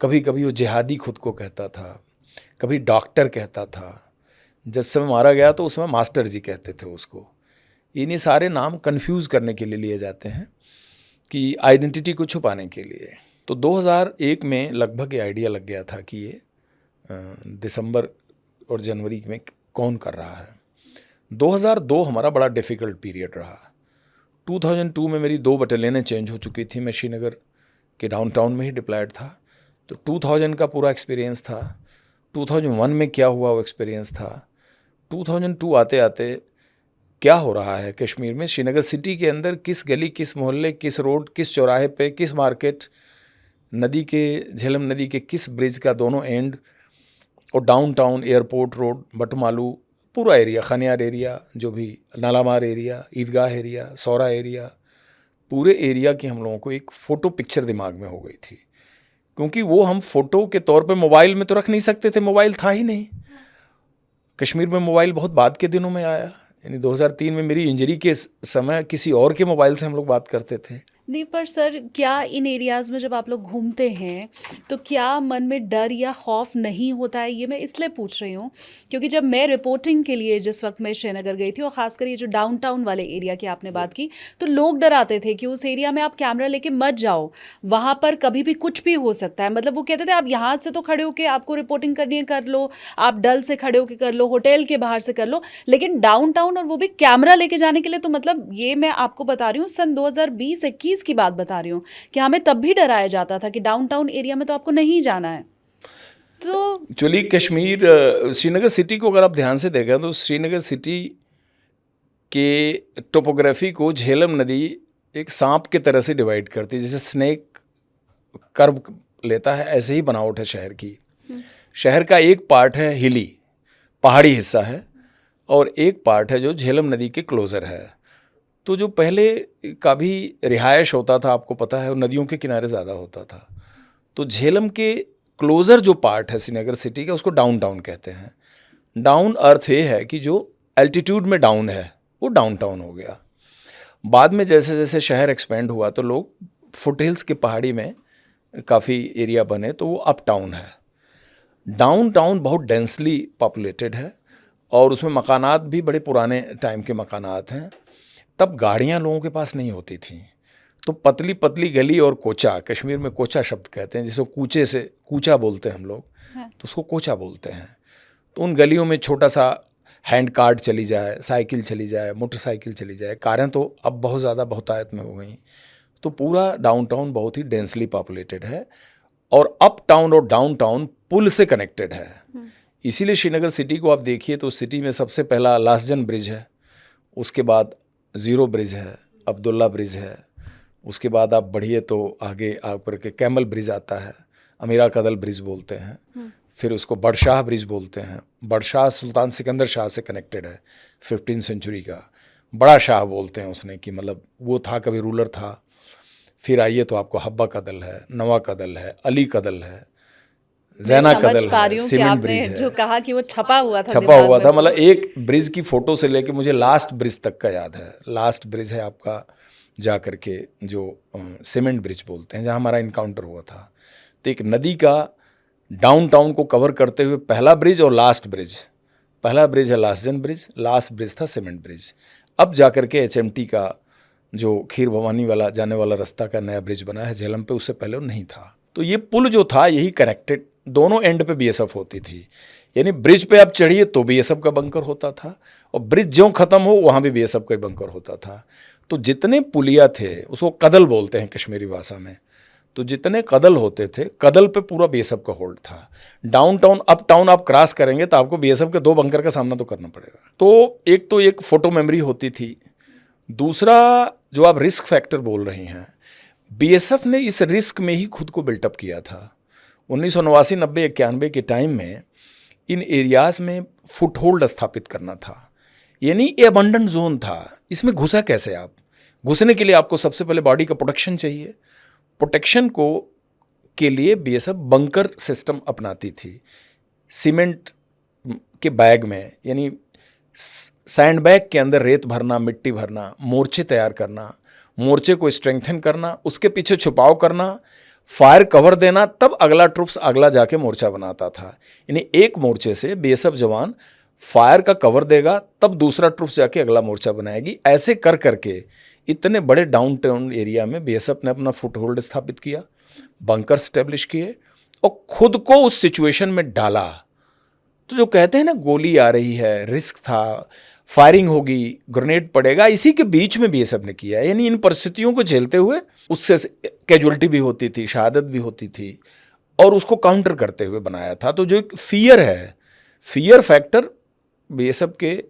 कभी कभी वो जिहादी खुद को कहता था, कभी डॉक्टर कहता था। जब समय मारा गया तो उसमें मास्टर जी कहते थे उसको। इन्हीं सारे नाम कंफ्यूज करने के लिए लिए जाते हैं कि आइडेंटिटी को छुपाने के लिए। तो 2001 में लगभग ये आइडिया लग गया था कि ये दिसंबर और जनवरी में कौन कर रहा है। 2002 हमारा बड़ा डिफ़िकल्ट पीरियड रहा। 2002 में मेरी 2 बटालियनें चेंज हो चुकी थी, मैं श्रीनगर के डाउनटाउन में ही डिप्लॉयड था। तो 2000 का पूरा एक्सपीरियंस था। 2001 में क्या हुआ वो एक्सपीरियंस था। 2002 आते आते क्या हो रहा है कश्मीर में, श्रीनगर सिटी के अंदर किस गली, किस मोहल्ले, किस रोड, किस चौराहे पे, किस मार्केट, नदी के, झेलम नदी के किस ब्रिज का दोनों एंड, और डाउनटाउन, एयरपोर्ट रोड, बटमालू, पूरा एरिया, खनियार एरिया, जो भी नालामार एरिया, ईदगाह एरिया, सौरा एरिया, पूरे एरिया की हम लोगों को एक फ़ोटो पिक्चर दिमाग में हो गई थी। क्योंकि वो हम फ़ोटो के तौर पे मोबाइल में तो रख नहीं सकते थे, मोबाइल था ही नहीं। कश्मीर में मोबाइल बहुत बाद के दिनों में आया, यानी 2003 में मेरी इंजरी के समय किसी और के मोबाइल से हम लोग बात करते थे। नहीं, पर सर क्या इन एरियाज़ में जब आप लोग घूमते हैं तो क्या मन में डर या खौफ नहीं होता है? ये मैं इसलिए पूछ रही हूँ क्योंकि जब मैं रिपोर्टिंग के लिए जिस वक्त मैं श्रीनगर गई थी, और ख़ासकर ये जो डाउनटाउन वाले एरिया की आपने बात की, तो लोग डराते थे कि उस एरिया में आप कैमरा लेके मत जाओ, वहाँ पर कभी भी कुछ भी हो सकता है। मतलब वो कहते थे आप यहाँ से तो खड़े होके आपको रिपोर्टिंग करनी है कर लो, आप डल से खड़े होके कर लो, होटल के बाहर से कर लो, लेकिन डाउनटाउन और वो भी कैमरा लेके जाने के लिए, तो मतलब ये मैं आपको बता रही हूँ सन 2020-21 की बात बता रही हूँ कि हमें तब भी डराया जाता था कि डाउनटाउन एरिया में तो आपको नहीं जाना है। तो एक्चुअली कश्मीर, श्रीनगर सिटी को अगर आप ध्यान से देखें तो श्रीनगर सिटी के टोपोग्राफी को झेलम नदी एक सांप के तरह से डिवाइड करती है, जैसे स्नेक कर्व लेता है, ऐसे ही बनावट है शहर की। शहर का एक पार्ट है हिली, पहाड़ी हिस्सा है, और एक पार्ट है जो झेलम नदी के क्लोज़र है। तो जो पहले का भी रिहायश होता था, आपको पता है, वो नदियों के किनारे ज़्यादा होता था। तो झेलम के क्लोज़र जो पार्ट है श्रीनगर सिटी का, उसको डाउनटाउन कहते हैं। डाउन अर्थ ये है कि जो एल्टीट्यूड में डाउन है वो डाउनटाउन हो गया। बाद में जैसे जैसे शहर एक्सपेंड हुआ तो लोग फुट हिल्स के पहाड़ी में काफ़ी एरिया बने, तो वो अप टाउन है। डाउनटाउन बहुत डेंसली पॉपुलेटेड है और उसमें मकानात भी बड़े पुराने टाइम के मकानात हैं। तब गाड़ियाँ लोगों के पास नहीं होती थी, तो पतली पतली गली और कोचा, कश्मीर में कोचा शब्द कहते हैं, जिसको कूचे से कूचा बोलते हैं हम लोग, तो उसको कोचा बोलते हैं। तो उन गलियों में छोटा सा हैंड कार्ट चली जाए, साइकिल चली जाए, मोटरसाइकिल चली जाए, कारें तो अब बहुत ज़्यादा बहुतायत में हो गई। तो पूरा डाउनटाउन बहुत ही डेंसली पॉपुलेटेड है और अप टाउन और डाउन टाउन पुल से कनेक्टेड है। इसीलिए श्रीनगर सिटी को आप देखिए तो सिटी में सबसे पहला लासजन ब्रिज है, उसके बाद ज़ीरो ब्रिज है, अब्दुल्ला ब्रिज है, उसके बाद आप बढ़िए तो आगे आकर के कैमल ब्रिज आता है, अमीरा कदल ब्रिज बोलते हैं, फिर उसको बड़शाह ब्रिज बोलते हैं। बड़शाह सुल्तान सिकंदर शाह से कनेक्टेड है, 15वीं सेंचुरी का बड़ा शाह बोलते हैं उसने, कि मतलब वो था, कभी रूलर था। फिर आइए तो आपको हब्बा कदल है, नवा कदल है, अली कदल है, जैना कदल है, सीमेंट ब्रिज है। जो कहा कि वो छपा हुआ था, मतलब एक ब्रिज की फोटो से लेके मुझे लास्ट ब्रिज तक का याद है। लास्ट ब्रिज है आपका जा करके जो सीमेंट ब्रिज बोलते हैं, जहाँ हमारा इनकाउंटर हुआ था। तो एक नदी का डाउनटाउन को कवर करते हुए पहला ब्रिज और लास्ट ब्रिज, पहला ब्रिज है लासजन ब्रिज, लास्ट ब्रिज था सीमेंट ब्रिज। अब जा करके HMT का जो खीर भवानी वाला जाने वाला रास्ता का नया ब्रिज बना है झेलम पे, उससे पहले वो नहीं था। तो ये पुल जो था यही कनेक्टेड, दोनों एंड पे BSF होती थी। यानी ब्रिज पे आप चढ़िए तो BSF का बंकर होता था, और ब्रिज ज्यों ख़त्म हो वहाँ भी BSF का बंकर होता था। तो जितने पुलिया थे, उसको कदल बोलते हैं कश्मीरी भाषा में, तो जितने कदल होते थे, कदल पे पूरा BSF का होल्ड था। डाउन टाउन अप टाउन आप क्रॉस करेंगे तो आपको BSF के 2 बंकर का सामना तो करना पड़ेगा। तो एक फोटो मेमोरी होती थी। दूसरा जो आप रिस्क फैक्टर बोल रही हैं, BSF ने इस रिस्क में ही खुद को बिल्टअप किया था। 1989, 90, 91 के टाइम में इन एरियाज़ में फुट होल्ड स्थापित करना था, यानी ये अबंडेंट जोन था। इसमें घुसा कैसे आप? घुसने के लिए आपको सबसे पहले बॉडी का प्रोटेक्शन चाहिए। प्रोटेक्शन को के लिए BSF बंकर सिस्टम अपनाती थी। सीमेंट के बैग में, यानी सैंड बैग के अंदर रेत भरना, मिट्टी भरना, मोर्चे तैयार करना, मोर्चे को स्ट्रेंथन करना, उसके पीछे छुपाव करना, फायर कवर देना, तब अगला ट्रुप्स अगला जाके मोर्चा बनाता था। यानी एक मोर्चे से BSF जवान फायर का कवर देगा, तब दूसरा ट्रुप्स जाके अगला मोर्चा बनाएगी। ऐसे कर करके इतने बड़े डाउन टाउन एरिया में BSF ने अपना फुट होल्ड स्थापित किया, बंकर स्टैब्लिश किए और खुद को उस सिचुएशन में डाला। तो जो कहते हैं ना गोली आ रही है, रिस्क था, फायरिंग होगी, ग्रेनेड पड़ेगा, इसी के बीच में BSF ने किया। यानी इन परिस्थितियों को झेलते हुए उससे कैजुअलिटी भी होती थी, शहादत भी होती थी, और उसको काउंटर करते हुए बनाया था। तो जो एक फियर है, फियर फैक्टर BSF के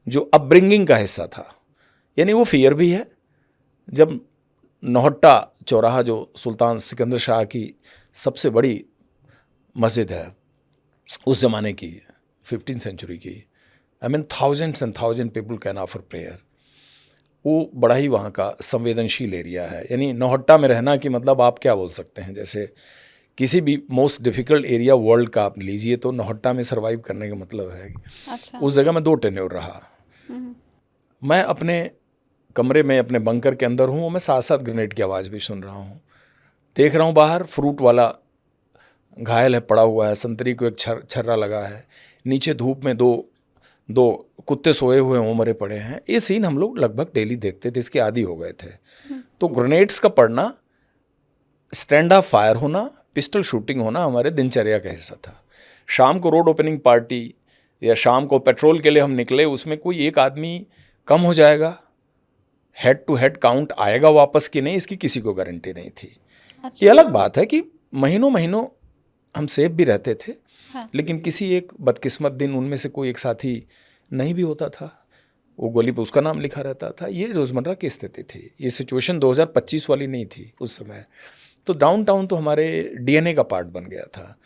जो अपब्रिंगिंग का हिस्सा था, यानी वो फियर भी है। जब नौहट्टा चौराहा जो सुल्तान सिकंदर शाह की सबसे बड़ी मस्जिद है उस ज़माने की, 15वीं सेंचुरी की, I mean thousands and thousand people can offer prayer, वो बड़ा ही वहाँ का संवेदनशील एरिया है। यानी नौहट्टा में रहना कि मतलब आप क्या बोल सकते हैं, जैसे किसी भी मोस्ट डिफ़िकल्ट एरिया वर्ल्ड का आप लीजिए तो नौहट्टा में सर्वाइव करने का मतलब है। अच्छा। उस जगह में 2 टेन्योर रहा। मैं अपने कमरे में अपने बंकर के अंदर हूँ, मैं साथ साथ ग्रेनेड की आवाज़ भी सुन रहा हूँ। देख रहा हूँ बाहर फ्रूट वाला घायल है, पड़ा हुआ है, संतरी को एक छर्रा लगा है, नीचे धूप में दो कुत्ते सोए हुए हों, मरे पड़े हैं। ये सीन हम लोग लगभग डेली देखते थे, इसके आदी हो गए थे। तो ग्रेनेड्स का पड़ना, स्टैंड ऑफ फायर होना, पिस्टल शूटिंग होना हमारे दिनचर्या का हिस्सा था। शाम को रोड ओपनिंग पार्टी या शाम को पेट्रोल के लिए हम निकले, उसमें कोई एक आदमी कम हो जाएगा, हेड टू हेड काउंट आएगा वापस कि नहीं, इसकी किसी को गारंटी नहीं थी। ये अलग बात है कि महीनों महीनों हम सेफ भी रहते थे। हाँ। लेकिन किसी एक बदकिस्मत दिन उनमें से कोई एक साथी नहीं भी होता था, वो गोली पे उसका नाम लिखा रहता था। ये रोज़मर्रा की स्थिति थी। ये सिचुएशन 2025 वाली नहीं थी उस समय। तो डाउनटाउन तो हमारे DNA का पार्ट बन गया था।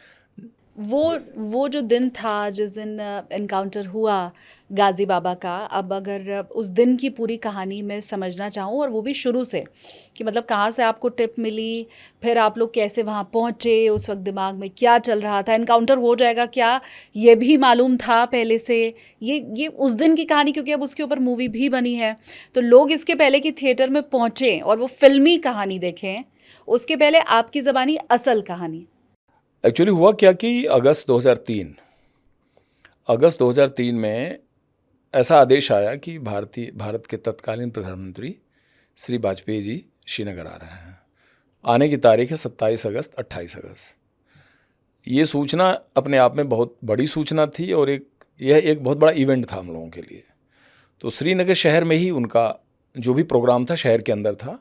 वो जो दिन था जिस दिन एनकाउंटर हुआ गाजी बाबा का, अब अगर उस दिन की पूरी कहानी मैं समझना चाहूँ, और वो भी शुरू से, कि मतलब कहाँ से आपको टिप मिली, फिर आप लोग कैसे वहाँ पहुँचे, उस वक्त दिमाग में क्या चल रहा था, एनकाउंटर हो जाएगा क्या ये भी मालूम था पहले से, ये उस दिन की कहानी, क्योंकि अब उसके ऊपर मूवी भी बनी है, तो लोग इसके पहले कि थिएटर में पहुँचे और वो फिल्मी कहानी देखें, उसके पहले आपकी ज़बानी असल कहानी। एक्चुअली हुआ क्या कि अगस्त 2003 में ऐसा आदेश आया कि भारत के तत्कालीन प्रधानमंत्री श्री वाजपेयी जी श्रीनगर आ रहे हैं। आने की तारीख है 27 अगस्त 28 अगस्त। ये सूचना अपने आप में बहुत बड़ी सूचना थी और यह एक बहुत बड़ा इवेंट था हम लोगों के लिए। तो श्रीनगर शहर में ही उनका जो भी प्रोग्राम था शहर के अंदर था।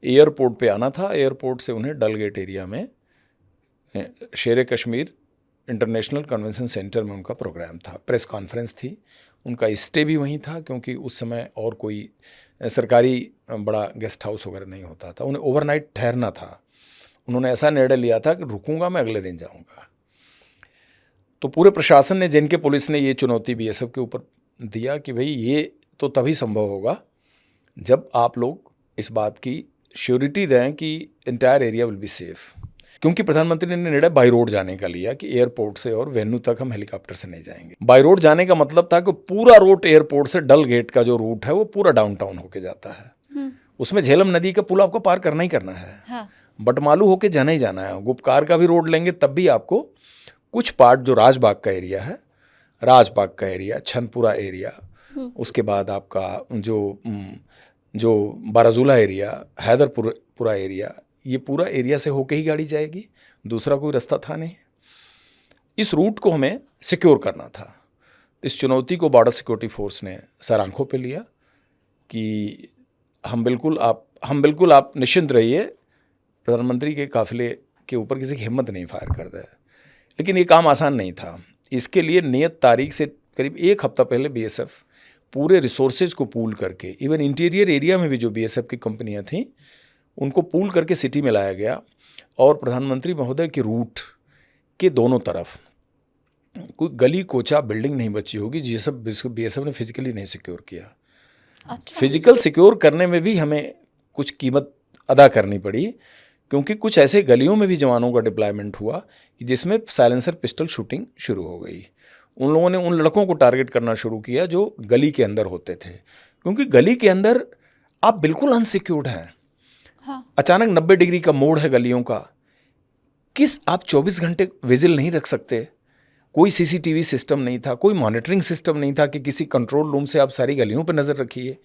एयरपोर्ट पे आना था, एयरपोर्ट से उन्हें डल गेट एरिया में शेर कश्मीर इंटरनेशनल कन्वेंशन सेंटर में उनका प्रोग्राम था, प्रेस कॉन्फ्रेंस थी। उनका स्टे भी वहीं था क्योंकि उस समय और कोई सरकारी बड़ा गेस्ट हाउस वगैरह नहीं होता था। उन्हें ओवरनाइट ठहरना था। उन्होंने ऐसा निर्णय लिया था कि रुकूंगा मैं, अगले दिन जाऊंगा। तो पूरे प्रशासन ने, जिनके पुलिस ने ये चुनौती बीएसएफ के ऊपर दिया कि भाई ये तो तभी संभव होगा जब आप लोग इस बात की श्योरिटी दें कि entire area will be safe. क्योंकि प्रधानमंत्री ने निर्णय बाई रोड जाने का लिया कि एयरपोर्ट से और वेन्यू तक हम हेलीकॉप्टर से नहीं जाएंगे। बाई रोड जाने का मतलब था कि पूरा रोड एयरपोर्ट से डल गेट का जो रूट है वो पूरा डाउनटाउन होके जाता है। उसमें झेलम नदी का पुल आपको पार करना ही करना है। हाँ। बटमालू होके जाना ही जाना है। गुपकार का भी रोड लेंगे तब भी आपको कुछ पार्ट जो राजबाग का एरिया है, राजबाग का एरिया, छनपुरा एरिया, उसके बाद आपका जो बाराजूला एरिया, हैदरपुरा एरिया, ये पूरा एरिया से होके ही गाड़ी जाएगी। दूसरा कोई रास्ता था नहीं। इस रूट को हमें सिक्योर करना था। इस चुनौती को बॉर्डर सिक्योरिटी फोर्स ने सर आंखों पे लिया कि हम बिल्कुल आप निश्चिंत रहिए, प्रधानमंत्री के काफिले के ऊपर किसी की हिम्मत नहीं फायर कर दे। लेकिन ये काम आसान नहीं था। इसके लिए नियत तारीख से करीब एक हफ्ता पहले बीएसएफ पूरे रिसोर्सेज को पूल करके, इवन इंटीरियर एरिया में भी जो बीएसएफ की कंपनियां थीं उनको पूल करके सिटी में लाया गया। और प्रधानमंत्री महोदय के रूट के दोनों तरफ कोई गली कोचा बिल्डिंग नहीं बची होगी जिसे बीएसएफ ने फिजिकली नहीं सिक्योर किया। अच्छा। फिजिकल सिक्योर करने में भी हमें कुछ कीमत अदा करनी पड़ी क्योंकि कुछ ऐसे गलियों में भी जवानों का डिप्लॉयमेंट हुआ कि जिसमें साइलेंसर पिस्टल शूटिंग शुरू हो गई। उन लोगों ने उन लड़कों को टारगेट करना शुरू किया जो गली के अंदर होते थे, क्योंकि गली के अंदर आप बिल्कुल अनसिक्योर्ड हैं। हाँ। अचानक 90 डिग्री का मोड़ है गलियों का, आप 24 घंटे विजिल नहीं रख सकते। कोई सीसीटीवी सिस्टम नहीं था, कोई मॉनिटरिंग सिस्टम नहीं था कि किसी कंट्रोल रूम से आप सारी गलियों पर नज़र रखिए।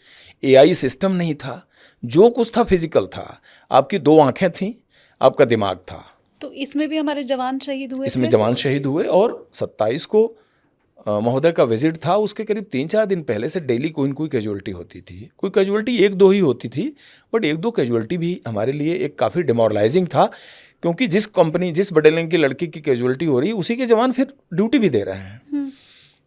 एआई सिस्टम नहीं था। जो कुछ था फिजिकल था। आपकी 2 आंखें थीं, आपका दिमाग था। तो इसमें भी हमारे जवान शहीद हुए। इसमें जवान शहीद हुए। और 27 को महोदय का विजिट था, उसके करीब 3-4 दिन पहले से डेली कोई न कोई कैजुअलिटी होती थी। कोई कैजुअलिटी 1-2 ही होती थी, बट 1-2 कैजुअलिटी भी हमारे लिए एक काफ़ी डिमोरलाइजिंग था, क्योंकि जिस बटालियन की लड़की की कैजुअलिटी हो रही है उसी के जवान फिर ड्यूटी भी दे रहे हैं।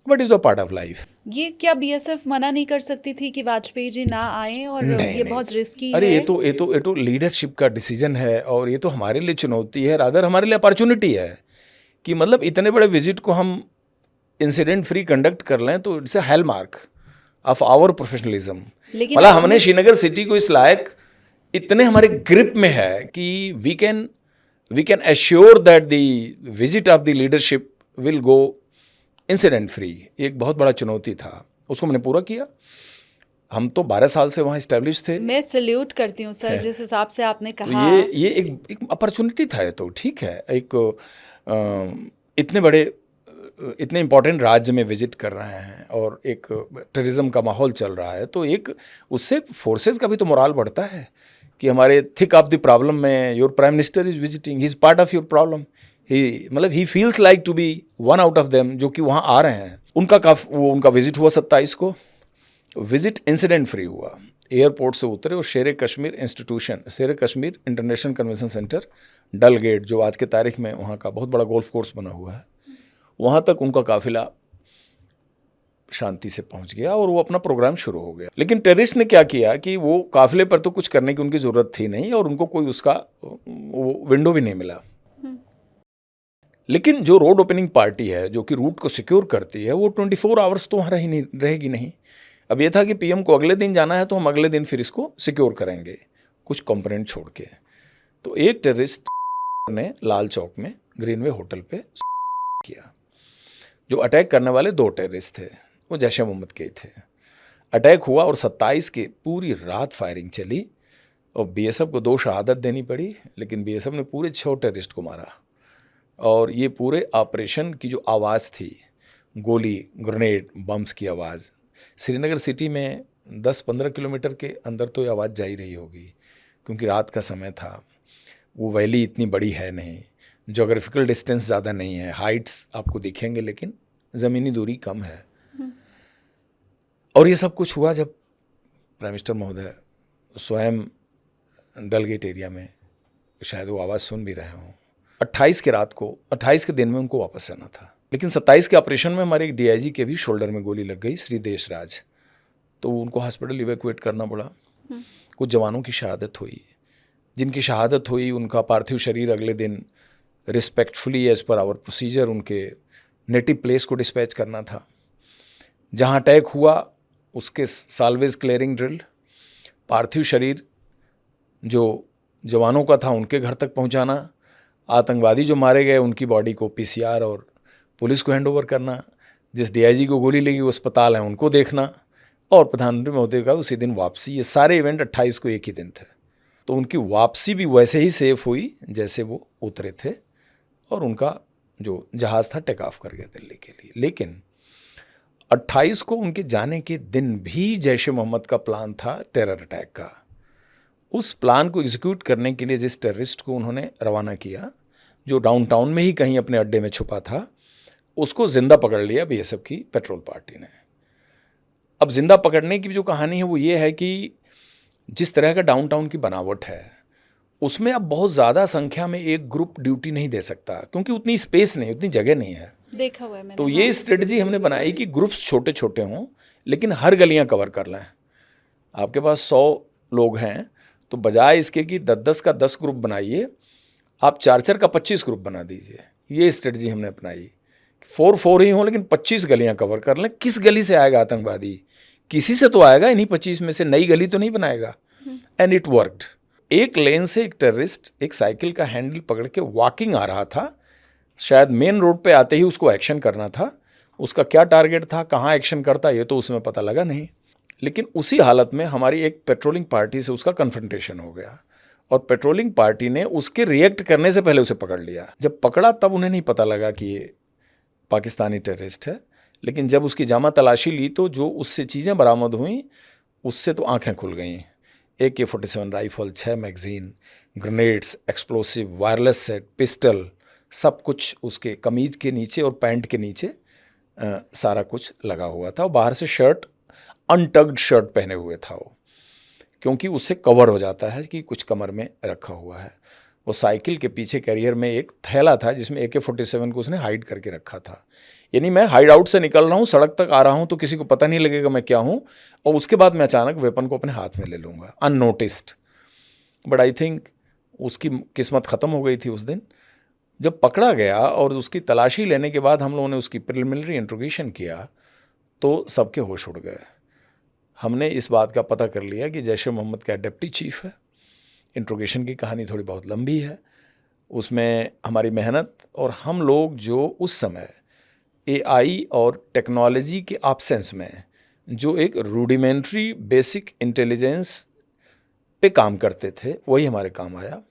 But is a part of life. ये क्या बीएसएफ मना नहीं कर सकती थी कि वाजपेयी जी ना आए? और ये बहुत रिस्की है। अरे ये तो लीडरशिप का डिसीजन है और ये तो हमारे लिए चुनौती है, रादर हमारे लिए अपॉर्चुनिटी है कि मतलब इतने बड़े विजिट को हम इंसिडेंट फ्री कंडक्ट कर लें तो it's a hallmark of our professionalism. मतलब हमने श्रीनगर सिटी को इस लायक इतने हमारे ग्रिप में है कि we can assure that the visit of the leadership will go incident free. एक बहुत बड़ा चुनौती था, उसको मैंने पूरा किया। हम तो 12 साल से वहाँ इस्टेब्लिश थे। मैं सैल्यूट करती हूँ सर, जिस हिसाब से आपने कहा। तो ये एक अपॉर्चुनिटी था। ये तो ठीक है, इतने इम्पोर्टेंट राज्य में विजिट कर रहे हैं और एक टूरिज्म का माहौल चल रहा है, तो एक उससे फोर्सेस का भी तो मोराल बढ़ता है कि हमारे थिक ऑफ द प्रॉब्लम में your prime minister is visiting, he is part of your problem. He feels like to be one out of them, जो कि वहाँ आ रहे हैं। उनका विजिट हुआ 27 को। विजिट इंसिडेंट फ्री हुआ। एयरपोर्ट से उतरे और शेर कश्मीर इंटरनेशनल कन्वेंशन सेंटर डल गेट, जो आज के तारीख में वहाँ का बहुत बड़ा गोल्फ कोर्स बना हुआ है, वहाँ तक उनका काफिला शांति से पहुँच गया और वो अपना प्रोग्राम शुरू हो गया। लेकिन टेररिस्ट ने क्या किया कि वो काफिले पर तो कुछ करने की उनकी ज़रूरत थी नहीं और उनको कोई उसका वो विंडो भी नहीं मिला। लेकिन जो रोड ओपनिंग पार्टी है, जो कि रूट को सिक्योर करती है, वो 24 आवर्स तो वहाँ रहेगी नहीं। अब ये था कि पीएम को अगले दिन जाना है तो हम अगले दिन फिर इसको सिक्योर करेंगे, कुछ कंपोनेंट छोड़ के। तो एक टेररिस्ट ने लाल चौक में ग्रीनवे होटल पे किया। जो अटैक करने वाले 2 टेररिस्ट थे, वो जैश ए मोहम्मद के थे। अटैक हुआ और 27 की पूरी रात फायरिंग चली और बीएसएफ को 2 शहादत देनी पड़ी, लेकिन बीएसएफ ने पूरे 6 टेररिस्ट को मारा। और ये पूरे ऑपरेशन की जो आवाज़ थी, गोली, ग्रेनेड, बम्स की आवाज़, श्रीनगर सिटी में 10-15 किलोमीटर के अंदर तो ये आवाज़ जा ही रही होगी, क्योंकि रात का समय था, वो वैली इतनी बड़ी है नहीं, जोग्राफिकल डिस्टेंस ज़्यादा नहीं है, हाइट्स आपको दिखेंगे लेकिन ज़मीनी दूरी कम है। और ये सब कुछ हुआ जब प्राइम मिनिस्टर महोदय स्वयं डलगेट एरिया में, शायद वो आवाज़ सुन भी रहे हों, 28 के दिन में उनको वापस आना था। लेकिन 27 के ऑपरेशन में हमारे एक डीआईजी के भी शोल्डर में गोली लग गई, श्री देशराज, तो उनको हॉस्पिटल इवैक्यूएट करना पड़ा। कुछ जवानों की शहादत हुई। जिनकी शहादत हुई उनका पार्थिव शरीर अगले दिन respectfully as per our procedure उनके नेटिव प्लेस को डिस्पैच करना था। जहाँ अटैक हुआ उसके साल्वेज क्लियरिंग ड्रिल, पार्थिव शरीर जो जवानों का था उनके घर तक पहुँचाना, आतंकवादी जो मारे गए उनकी बॉडी को पीसीआर और पुलिस को हैंड ओवर करना, जिस डीआईजी को गोली लगी वो अस्पताल है उनको देखना, और प्रधानमंत्री महोदय का उसी दिन वापसी। ये सारे इवेंट 28 को एक ही दिन थे। तो उनकी वापसी भी वैसे ही सेफ हुई जैसे वो उतरे थे, और उनका जो जहाज़ था टेक ऑफ कर गया दिल्ली के लिए। लेकिन 28 को उनके जाने के दिन भी जैश ए मोहम्मद का प्लान था टेरर अटैक का। उस प्लान को एग्जीक्यूट करने के लिए जिस टेररिस्ट को उन्होंने रवाना किया, जो डाउनटाउन में ही कहीं अपने अड्डे में छुपा था, उसको जिंदा पकड़ लिया बीएसएफ की पेट्रोल पार्टी ने। अब जिंदा पकड़ने की जो कहानी है वो ये है कि जिस तरह का डाउनटाउन की बनावट है उसमें अब बहुत ज़्यादा संख्या में एक ग्रुप ड्यूटी नहीं दे सकता, क्योंकि उतनी स्पेस नहीं, उतनी जगह नहीं है। देखा हुआ है मैंने। तो ये स्ट्रेटजी हमने बनाई कि ग्रुप्स छोटे छोटे हों लेकिन हर गलियां कवर कर लें। आपके पास 100 लोग हैं तो बजाय इसके कि 10-10 का 10 ग्रुप बनाइए, आप 4-4 का 25 ग्रुप बना दीजिए। ये स्ट्रेटजी हमने अपनाई। 4-4 ही हों लेकिन 25 गलियां कवर कर लें। किस गली से आएगा आतंकवादी? किसी से तो आएगा, इन्हीं 25 में से नई गली तो नहीं बनाएगा। And it worked. एक लेन से एक टेररिस्ट एक साइकिल का हैंडल पकड़ के वॉकिंग आ रहा था। शायद मेन रोड पे आते ही उसको एक्शन करना था। उसका क्या टारगेट था, कहाँ एक्शन करता, ये तो उसमें पता लगा नहीं। लेकिन उसी हालत में हमारी एक पेट्रोलिंग पार्टी से उसका कन्फ्रंटेशन हो गया, और पेट्रोलिंग पार्टी ने उसके रिएक्ट करने से पहले उसे पकड़ लिया। जब पकड़ा तब उन्हें नहीं पता लगा कि ये पाकिस्तानी टेररिस्ट है, लेकिन जब उसकी जामा तलाशी ली तो जो उससे चीज़ें बरामद हुई उससे तो आंखें खुल गईं। AK-47 rifle, 6 magazine, grenades, explosive, wireless set, pistol, सब कुछ उसके कमीज़ के नीचे और पैंट के नीचे सारा कुछ लगा हुआ था। और बाहर से शर्ट, अनटग्ड शर्ट पहने हुए था वो, क्योंकि उससे कवर हो जाता है कि कुछ कमर में रखा हुआ है। वो साइकिल के पीछे कैरियर में एक थैला था जिसमें AK-47 को उसने हाइड करके रखा था। यानी मैं हाइड आउट से निकल रहा हूँ, सड़क तक आ रहा हूँ तो किसी को पता नहीं लगेगा मैं क्या हूँ, और उसके बाद मैं अचानक वेपन को अपने हाथ में ले लूँगा अननोटिस्ड। बट आई थिंक उसकी किस्मत ख़त्म हो गई थी उस दिन। जब पकड़ा गया और उसकी तलाशी लेने के बाद हम लोगों ने उसकी प्रिलिमिनरी इंट्रोगेशन किया तो सबके होश उड़ गए। हमने इस बात का पता कर लिया कि जैश ए मोहम्मद का डिप्टी चीफ है। इंट्रोगेशन की कहानी थोड़ी बहुत लंबी है, उसमें हमारी मेहनत और हम लोग जो उस समय AI और टेक्नोलॉजी के एब्सेंस में जो एक रूडिमेंट्री बेसिक इंटेलिजेंस पे काम करते थे वही हमारे काम आया।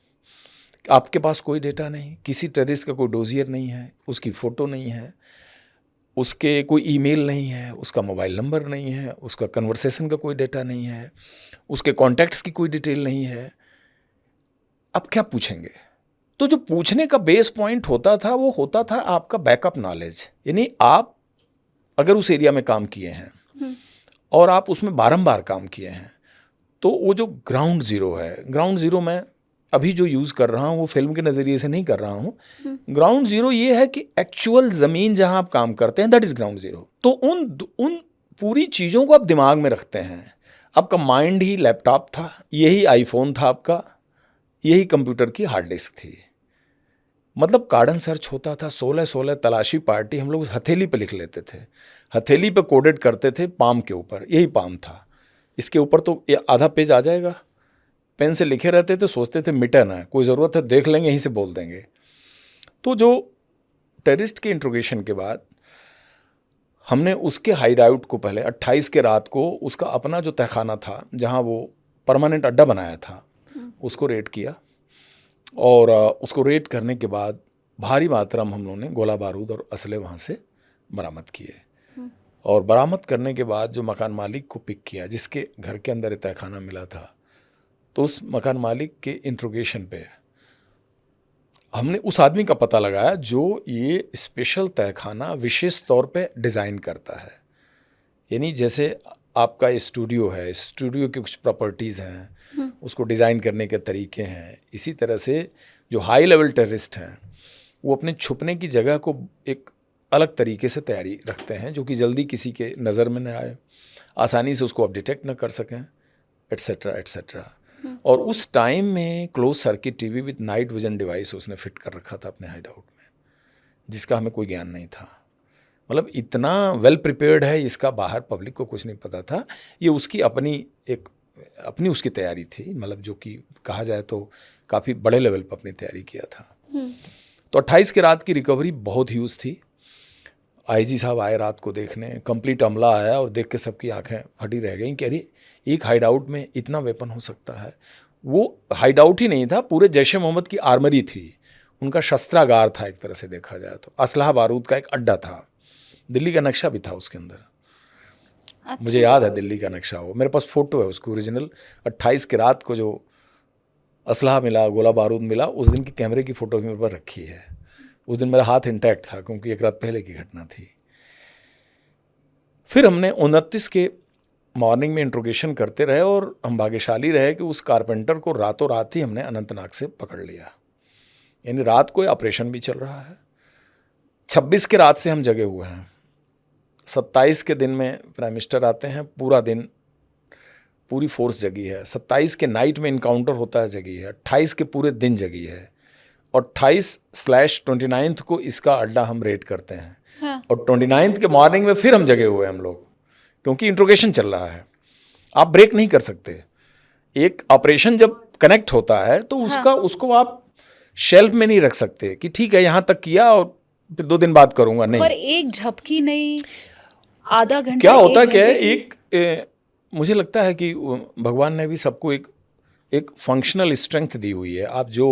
आपके पास कोई डेटा नहीं, किसी टेररिस्ट का कोई डोजियर नहीं है, उसकी फ़ोटो नहीं है, उसके कोई ईमेल नहीं है, उसका मोबाइल नंबर नहीं है, उसका कन्वर्सेशन का कोई डेटा नहीं है, उसके कॉन्टैक्ट्स की कोई डिटेल नहीं है। अब क्या पूछेंगे? तो जो पूछने का बेस पॉइंट होता था वो होता था आपका बैकअप नॉलेज। यानी आप अगर उस एरिया में काम किए हैं और आप उसमें बारंबार काम किए हैं तो वो जो ग्राउंड ज़ीरो है, ग्राउंड ज़ीरो मैं अभी जो यूज़ कर रहा हूँ वो फिल्म के नज़रिए से नहीं कर रहा हूँ। ग्राउंड ज़ीरो ये है कि एक्चुअल ज़मीन जहाँ आप काम करते हैं, दैट इज़ ग्राउंड ज़ीरो। तो उन पूरी चीज़ों को आप दिमाग में रखते हैं। आपका माइंड ही लैपटॉप था, यही आईफोन था आपका, यही कंप्यूटर की हार्ड डिस्क थी। मतलब कार्डन सर्च होता था, 16 तलाशी पार्टी हम लोग उस हथेली पे लिख लेते थे, हथेली पे कोडेड करते थे पाम के ऊपर, यही पाम था। इसके ऊपर तो ये आधा पेज आ जाएगा, पेन से लिखे रहते थे, सोचते थे मिटे ना, कोई ज़रूरत है देख लेंगे, यहीं से बोल देंगे। तो जो टेररिस्ट के इंट्रोगेशन के बाद हमने उसके हाइड आउट को पहले 28 के रात को उसका अपना जो तहखाना था जहाँ वो परमानेंट अड्डा बनाया था उसको रेड किया, और उसको रेड करने के बाद भारी मात्रा में हम लोगों ने गोला बारूद और असले वहाँ से बरामद किए। और बरामद करने के बाद जो मकान मालिक को पिक किया जिसके घर के अंदर तहखाना मिला था, तो उस मकान मालिक के इंट्रोगेशन पे हमने उस आदमी का पता लगाया जो ये स्पेशल तहखाना विशेष तौर पे डिज़ाइन करता है। यानी जैसे आपका स्टूडियो है, स्टूडियो की कुछ प्रॉपर्टीज़ हैं, उसको डिज़ाइन करने के तरीके हैं, इसी तरह से जो हाई लेवल टेररिस्ट हैं वो अपने छुपने की जगह को एक अलग तरीके से तैयारी रखते हैं जो कि जल्दी किसी के नज़र में न आए, आसानी से उसको आप डिटेक्ट न कर सकें, एट्सेट्रा एट्सेट्रा। और उस टाइम में close circuit TV with night vision device उसने फिट कर रखा था अपने हाइड आउट में, जिसका हमें कोई ज्ञान नहीं था। मतलब इतना वेल प्रिपेयर्ड है, इसका बाहर पब्लिक को कुछ नहीं पता था। ये उसकी अपनी उसकी तैयारी थी, मतलब जो कि कहा जाए तो काफ़ी बड़े लेवल पर अपनी तैयारी किया था। तो 28 की रात की रिकवरी बहुत ह्यूज थी। आईजी साहब आए रात को देखने, कंप्लीट अमला आया और देख के सबकी आंखें फटी रह गई कि अरे एक हाइड आउट में इतना वेपन हो सकता है। वो हाइड आउट ही नहीं था, पूरे जैश मोहम्मद की आर्मरी थी, उनका शस्त्रागार था एक तरह से देखा जाए तो, असलहा बारूद का एक अड्डा था, दिल्ली का नक्शा भी था उसके अंदर। अच्छा। मुझे याद है दिल्ली का नक्शा, वो मेरे पास फ़ोटो है उसको ओरिजिनल। 28 की रात को जो असलहा मिला, गोला बारूद मिला, उस दिन की कैमरे की फ़ोटो भी मेरे पास रखी है। उस दिन मेरा हाथ इंटैक्ट था क्योंकि एक रात पहले की घटना थी। फिर हमने 29 के मॉर्निंग में इंट्रोगेशन करते रहे और हम भाग्यशाली रहे कि उस कारपेंटर को रातों रात ही हमने अनंतनाग से पकड़ लिया। यानी रात को ऑपरेशन भी चल रहा है। 26 के रात से हम जगे हुए हैं। 27 के दिन में प्राइम मिनिस्टर आते हैं, पूरा दिन पूरी फोर्स जगी है। 27 के नाइट में इनकाउंटर होता है, जगी है। 28 के पूरे दिन जगी है और 28/29 को इसका अड्डा हम रेड करते हैं। हाँ। और 29 के मॉर्निंग में फिर हम जगे हुए हैं हम लोग, क्योंकि इंट्रोगेशन चल रहा है, आप ब्रेक नहीं कर सकते। एक ऑपरेशन जब कनेक्ट होता है तो उसको आप शेल्फ में नहीं रख सकते कि ठीक है यहाँ तक किया और फिर 2 दिन बाद करूँगा, नहीं। पर एक झपकी नहीं, आधा घंटा, क्या होता एक क्या है, घंटे मुझे लगता है कि भगवान ने भी सबको एक फंक्शनल स्ट्रेंथ दी हुई है। आप जो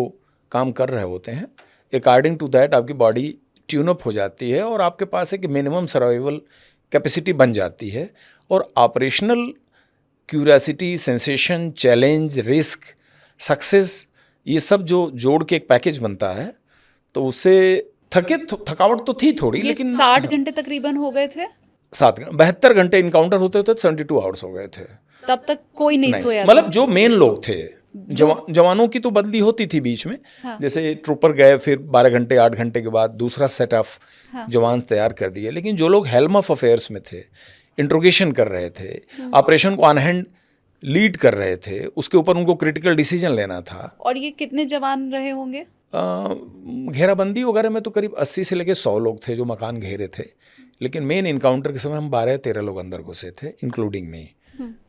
काम कर रहे होते हैं, अकॉर्डिंग टू दैट आपकी बॉडी ट्यून अप हो जाती है और आपके पास एक मिनिमम सर्वाइवल कैपेसिटी बन जाती है। और operational curiosity, sensation, challenge, risk, success, ये सब जो जोड़ के एक पैकेज बनता है, तो उससे थकावट तो थी थोड़ी, ये लेकिन 60 घंटे तकरीबन हो गए थे। 72 घंटे इनकाउंटर होते होते 72 आवर्स हो गए थे। तब तक कोई नहीं सोया मतलब था। जो मेन लोग थे, जवानों की तो बदली होती थी बीच में। हाँ। जैसे ट्रूपर गए, फिर 12 घंटे 8 घंटे के बाद दूसरा सेट ऑफ जवान तैयार कर दिए। लेकिन जो लोग हेल्म ऑफ अफेयर्स में थे, इंट्रोगेशन कर रहे थे, ऑपरेशन को ऑन हैंड लीड कर रहे थे, उसके ऊपर उनको क्रिटिकल डिसीजन लेना था। और ये कितने जवान रहे होंगे? घेराबंदी वगैरह में तो करीब 80 से लेकर 100 लोग थे जो मकान घेरे थे। लेकिन मेन इनकाउंटर के समय हम 12-13 लोग अंदर घुसे थे, इंक्लूडिंग मी,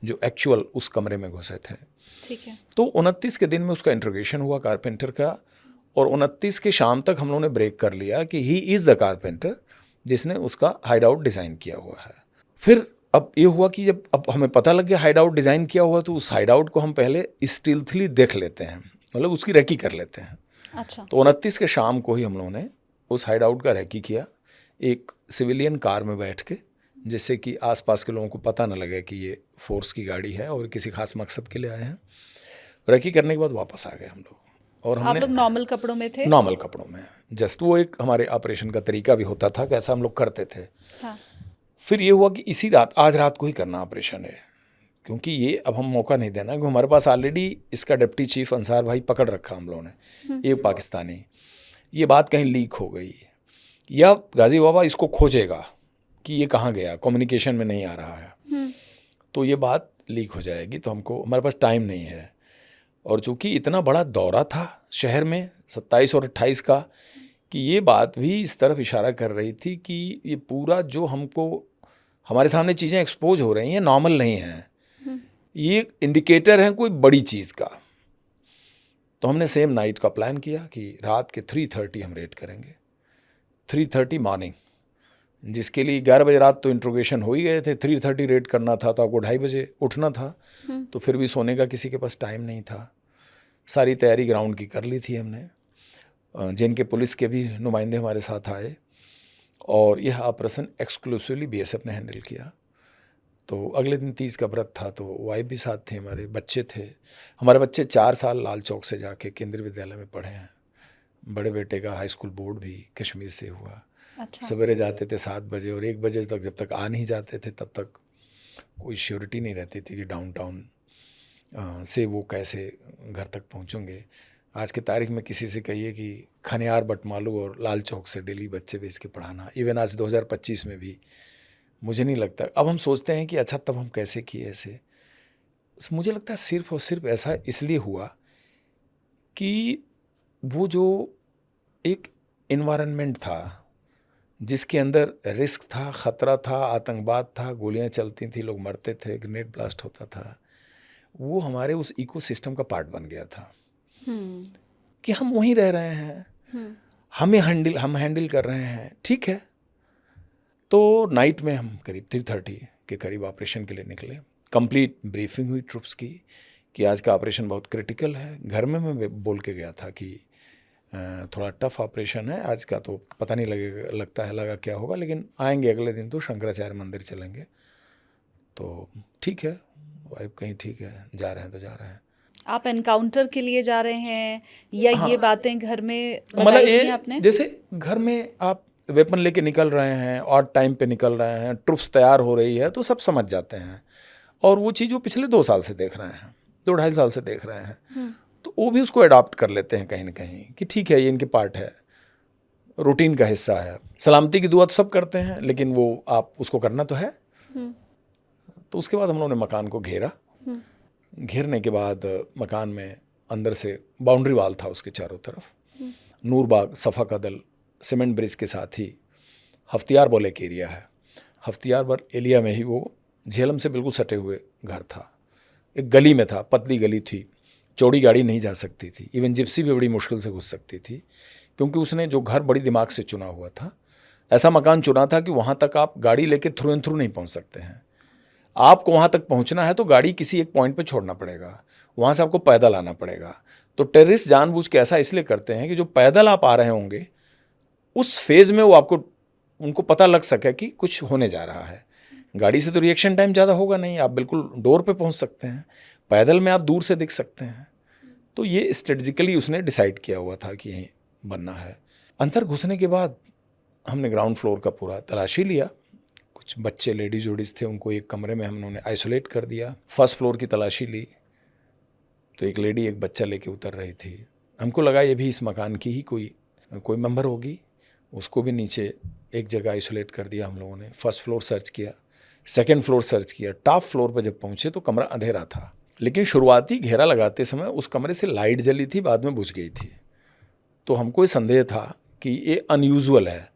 जो एक्चुअल उस कमरे में घुसे थे। ठीक है। तो 29 के दिन में उसका इंट्रोगेशन हुआ कारपेंटर का, और 29 के शाम तक हम लोगों ने ब्रेक कर लिया कि ही इज़ द कारपेंटर जिसने उसका हाइड आउट डिज़ाइन किया हुआ है। फिर अब ये हुआ कि जब अब हमें पता लग गया हाइड आउट डिज़ाइन किया हुआ, तो उस हाइड आउट को हम पहले स्टील्थली देख लेते हैं, मतलब उसकी रेकी कर लेते हैं। अच्छा। तो 29 के शाम को ही हम लोगों ने उस हाइड आउट का रेकी किया, एक सिविलियन कार में बैठ के, जिससे कि आसपास के लोगों को पता न लगे कि ये फोर्स की गाड़ी है और किसी खास मकसद के लिए आए हैं। रेकी करने के बाद वापस आ गए हम लोग। और आप हमने लोग नॉर्मल कपड़ों में थे? नॉर्मल कपड़ों में, जस्ट वो एक हमारे ऑपरेशन का तरीका भी होता था, कैसा हम लोग करते थे। हाँ। फिर ये हुआ कि इसी रात, आज रात को ही करना ऑपरेशन है, क्योंकि ये अब हम मौका नहीं देना, क्योंकि हमारे पास ऑलरेडी इसका डिप्टी चीफ अंसार भाई पकड़ रखा हम लोगों ने, एक पाकिस्तानी। ये बात कहीं लीक हो गई या गाजी बाबा इसको खोजेगा कि ये कहाँ गया, कम्युनिकेशन में नहीं आ रहा है, तो ये बात लीक हो जाएगी, तो हमारे पास टाइम नहीं है। और चूँकि इतना बड़ा दौरा था शहर में 27 और 28 का, कि ये बात भी इस तरफ इशारा कर रही थी कि ये पूरा जो हमको हमारे सामने चीज़ें एक्सपोज हो रही हैं नॉर्मल नहीं हैं, ये इंडिकेटर है कोई बड़ी चीज़ का। तो हमने सेम नाइट का प्लान किया कि रात के 3:30 हम रेड करेंगे, 3:30 मॉर्निंग, जिसके लिए 11 बजे रात तो इंट्रोगेशन हो ही गए थे, 3:30 रेड करना था, तो आपको 2:30 बजे उठना था। तो फिर भी सोने का किसी के पास टाइम नहीं था। सारी तैयारी ग्राउंड की कर ली थी हमने, जिनके पुलिस के भी नुमाइंदे हमारे साथ आए, और यह ऑपरेशन एक्सक्लूसिवली BSF ने हैंडल किया। तो अगले दिन 30 का व्रत था, तो वाइफ भी साथ थी, हमारे बच्चे थे। हमारे बच्चे 4 साल लाल चौक से जाके केंद्रीय विद्यालय में पढ़े हैं। बड़े बेटे का हाई स्कूल बोर्ड भी कश्मीर से हुआ। अच्छा। सवेरे जाते थे 7 बजे और 1 बजे तक, जब तक आ नहीं जाते थे तब तक कोई श्योरिटी नहीं रहती थी कि डाउनटाउन से वो कैसे घर तक पहुंचेंगे। आज की तारीख में किसी से कहिए कि खनियार बटमालू और लाल चौक से डेली बच्चे भेज के पढ़ाना, इवन आज 2025 में भी मुझे नहीं लगता। अब हम सोचते हैं कि अच्छा तब हम कैसे किए ऐसे। मुझे लगता है सिर्फ और सिर्फ ऐसा इसलिए हुआ कि वो जो एक एनवायरनमेंट था जिसके अंदर रिस्क था, ख़तरा था, आतंकवाद था, गोलियां चलती थी, लोग मरते थे, ग्रेनेड ब्लास्ट होता था, वो हमारे उस इकोसिस्टम का पार्ट बन गया था। कि हम वहीं रह रहे हैं, हम हैंडल कर रहे हैं, ठीक है। तो नाइट में हम करीब 3:30 के करीब ऑपरेशन के लिए निकले। कंप्लीट ब्रीफिंग हुई ट्रुप्स की कि आज का ऑपरेशन बहुत क्रिटिकल है। घर में मैं बोल के गया था कि थोड़ा टफ ऑपरेशन है आज का, तो पता नहीं लगा क्या होगा, लेकिन आएंगे अगले दिन तो शंकराचार्य मंदिर चलेंगे। तो ठीक है, वाइफ कहीं ठीक है, जा रहे हैं तो जा रहे हैं। आप एनकाउंटर के लिए जा रहे हैं या ये बातें घर में मतलब बताई थी ये आपने? जैसे घर में आप वेपन लेके निकल रहे हैं और टाइम पे निकल रहे हैं, ट्रुप्स तैयार हो रही है, तो सब समझ जाते हैं। और वो चीज़ वो पिछले 2 साल से देख रहे हैं, 2-2.5 साल से देख रहे हैं, तो वो भी उसको अडॉप्ट कर लेते हैं कहीं ना कहीं कि ठीक है, ये इनके पार्ट है, रूटीन का हिस्सा है। सलामती की दुआ तो सब करते हैं, लेकिन वो आप उसको करना तो है। तो उसके बाद हम लोगों ने मकान को घेरा। घेरने के बाद मकान में अंदर से बाउंड्री वाल था उसके चारों तरफ। नूरबाग, सफ़ा का दल, सीमेंट ब्रिज के साथ ही हफ्तियार बोले एक एरिया है। हफ्तियार एरिया में ही वो झेलम से बिल्कुल सटे हुए घर था। एक गली में था, पतली गली थी, चौड़ी गाड़ी नहीं जा सकती थी, इवन जिप्सी भी बड़ी मुश्किल से घुस सकती थी, क्योंकि उसने जो घर बड़ी दिमाग से चुना हुआ था, ऐसा मकान चुना था कि वहाँ तक आप गाड़ी लेके थ्रू एंड थ्रू नहीं पहुँच सकते हैं। आपको वहाँ तक पहुँचना है तो गाड़ी किसी एक पॉइंट पे छोड़ना पड़ेगा, वहाँ से आपको पैदल आना पड़ेगा। तो टेररिस्ट जानबूझ के ऐसा इसलिए करते हैं कि जो पैदल आप आ रहे होंगे उस फेज़ में वो उनको पता लग सके कि कुछ होने जा रहा है। गाड़ी से तो रिएक्शन टाइम ज़्यादा होगा नहीं, आप बिल्कुल डोर पे पहुँच सकते हैं, पैदल में आप दूर से दिख सकते हैं। तो ये स्ट्रेटजिकली उसने डिसाइड किया हुआ था कि यहीं बनना है। अंदर घुसने के बाद हमने ग्राउंड फ्लोर का पूरा तलाशी लिया। कुछ बच्चे लेडीज जोडीज थे, उनको एक कमरे में हमने आइसोलेट कर दिया। फर्स्ट फ्लोर की तलाशी ली तो एक लेडी एक बच्चा लेके उतर रही थी। हमको लगा ये भी इस मकान की ही कोई मेंबर होगी, उसको भी नीचे एक जगह आइसोलेट कर दिया हम लोगों ने। फर्स्ट फ्लोर सर्च किया, सेकंड फ्लोर सर्च किया। टॉप फ्लोर पर जब पहुँचे तो कमरा अंधेरा था, लेकिन शुरुआती घेरा लगाते समय उस कमरे से लाइट जली थी, बाद में बुझ गई थी। तो हमको ये संदेह था कि ये अनयूजुअल है,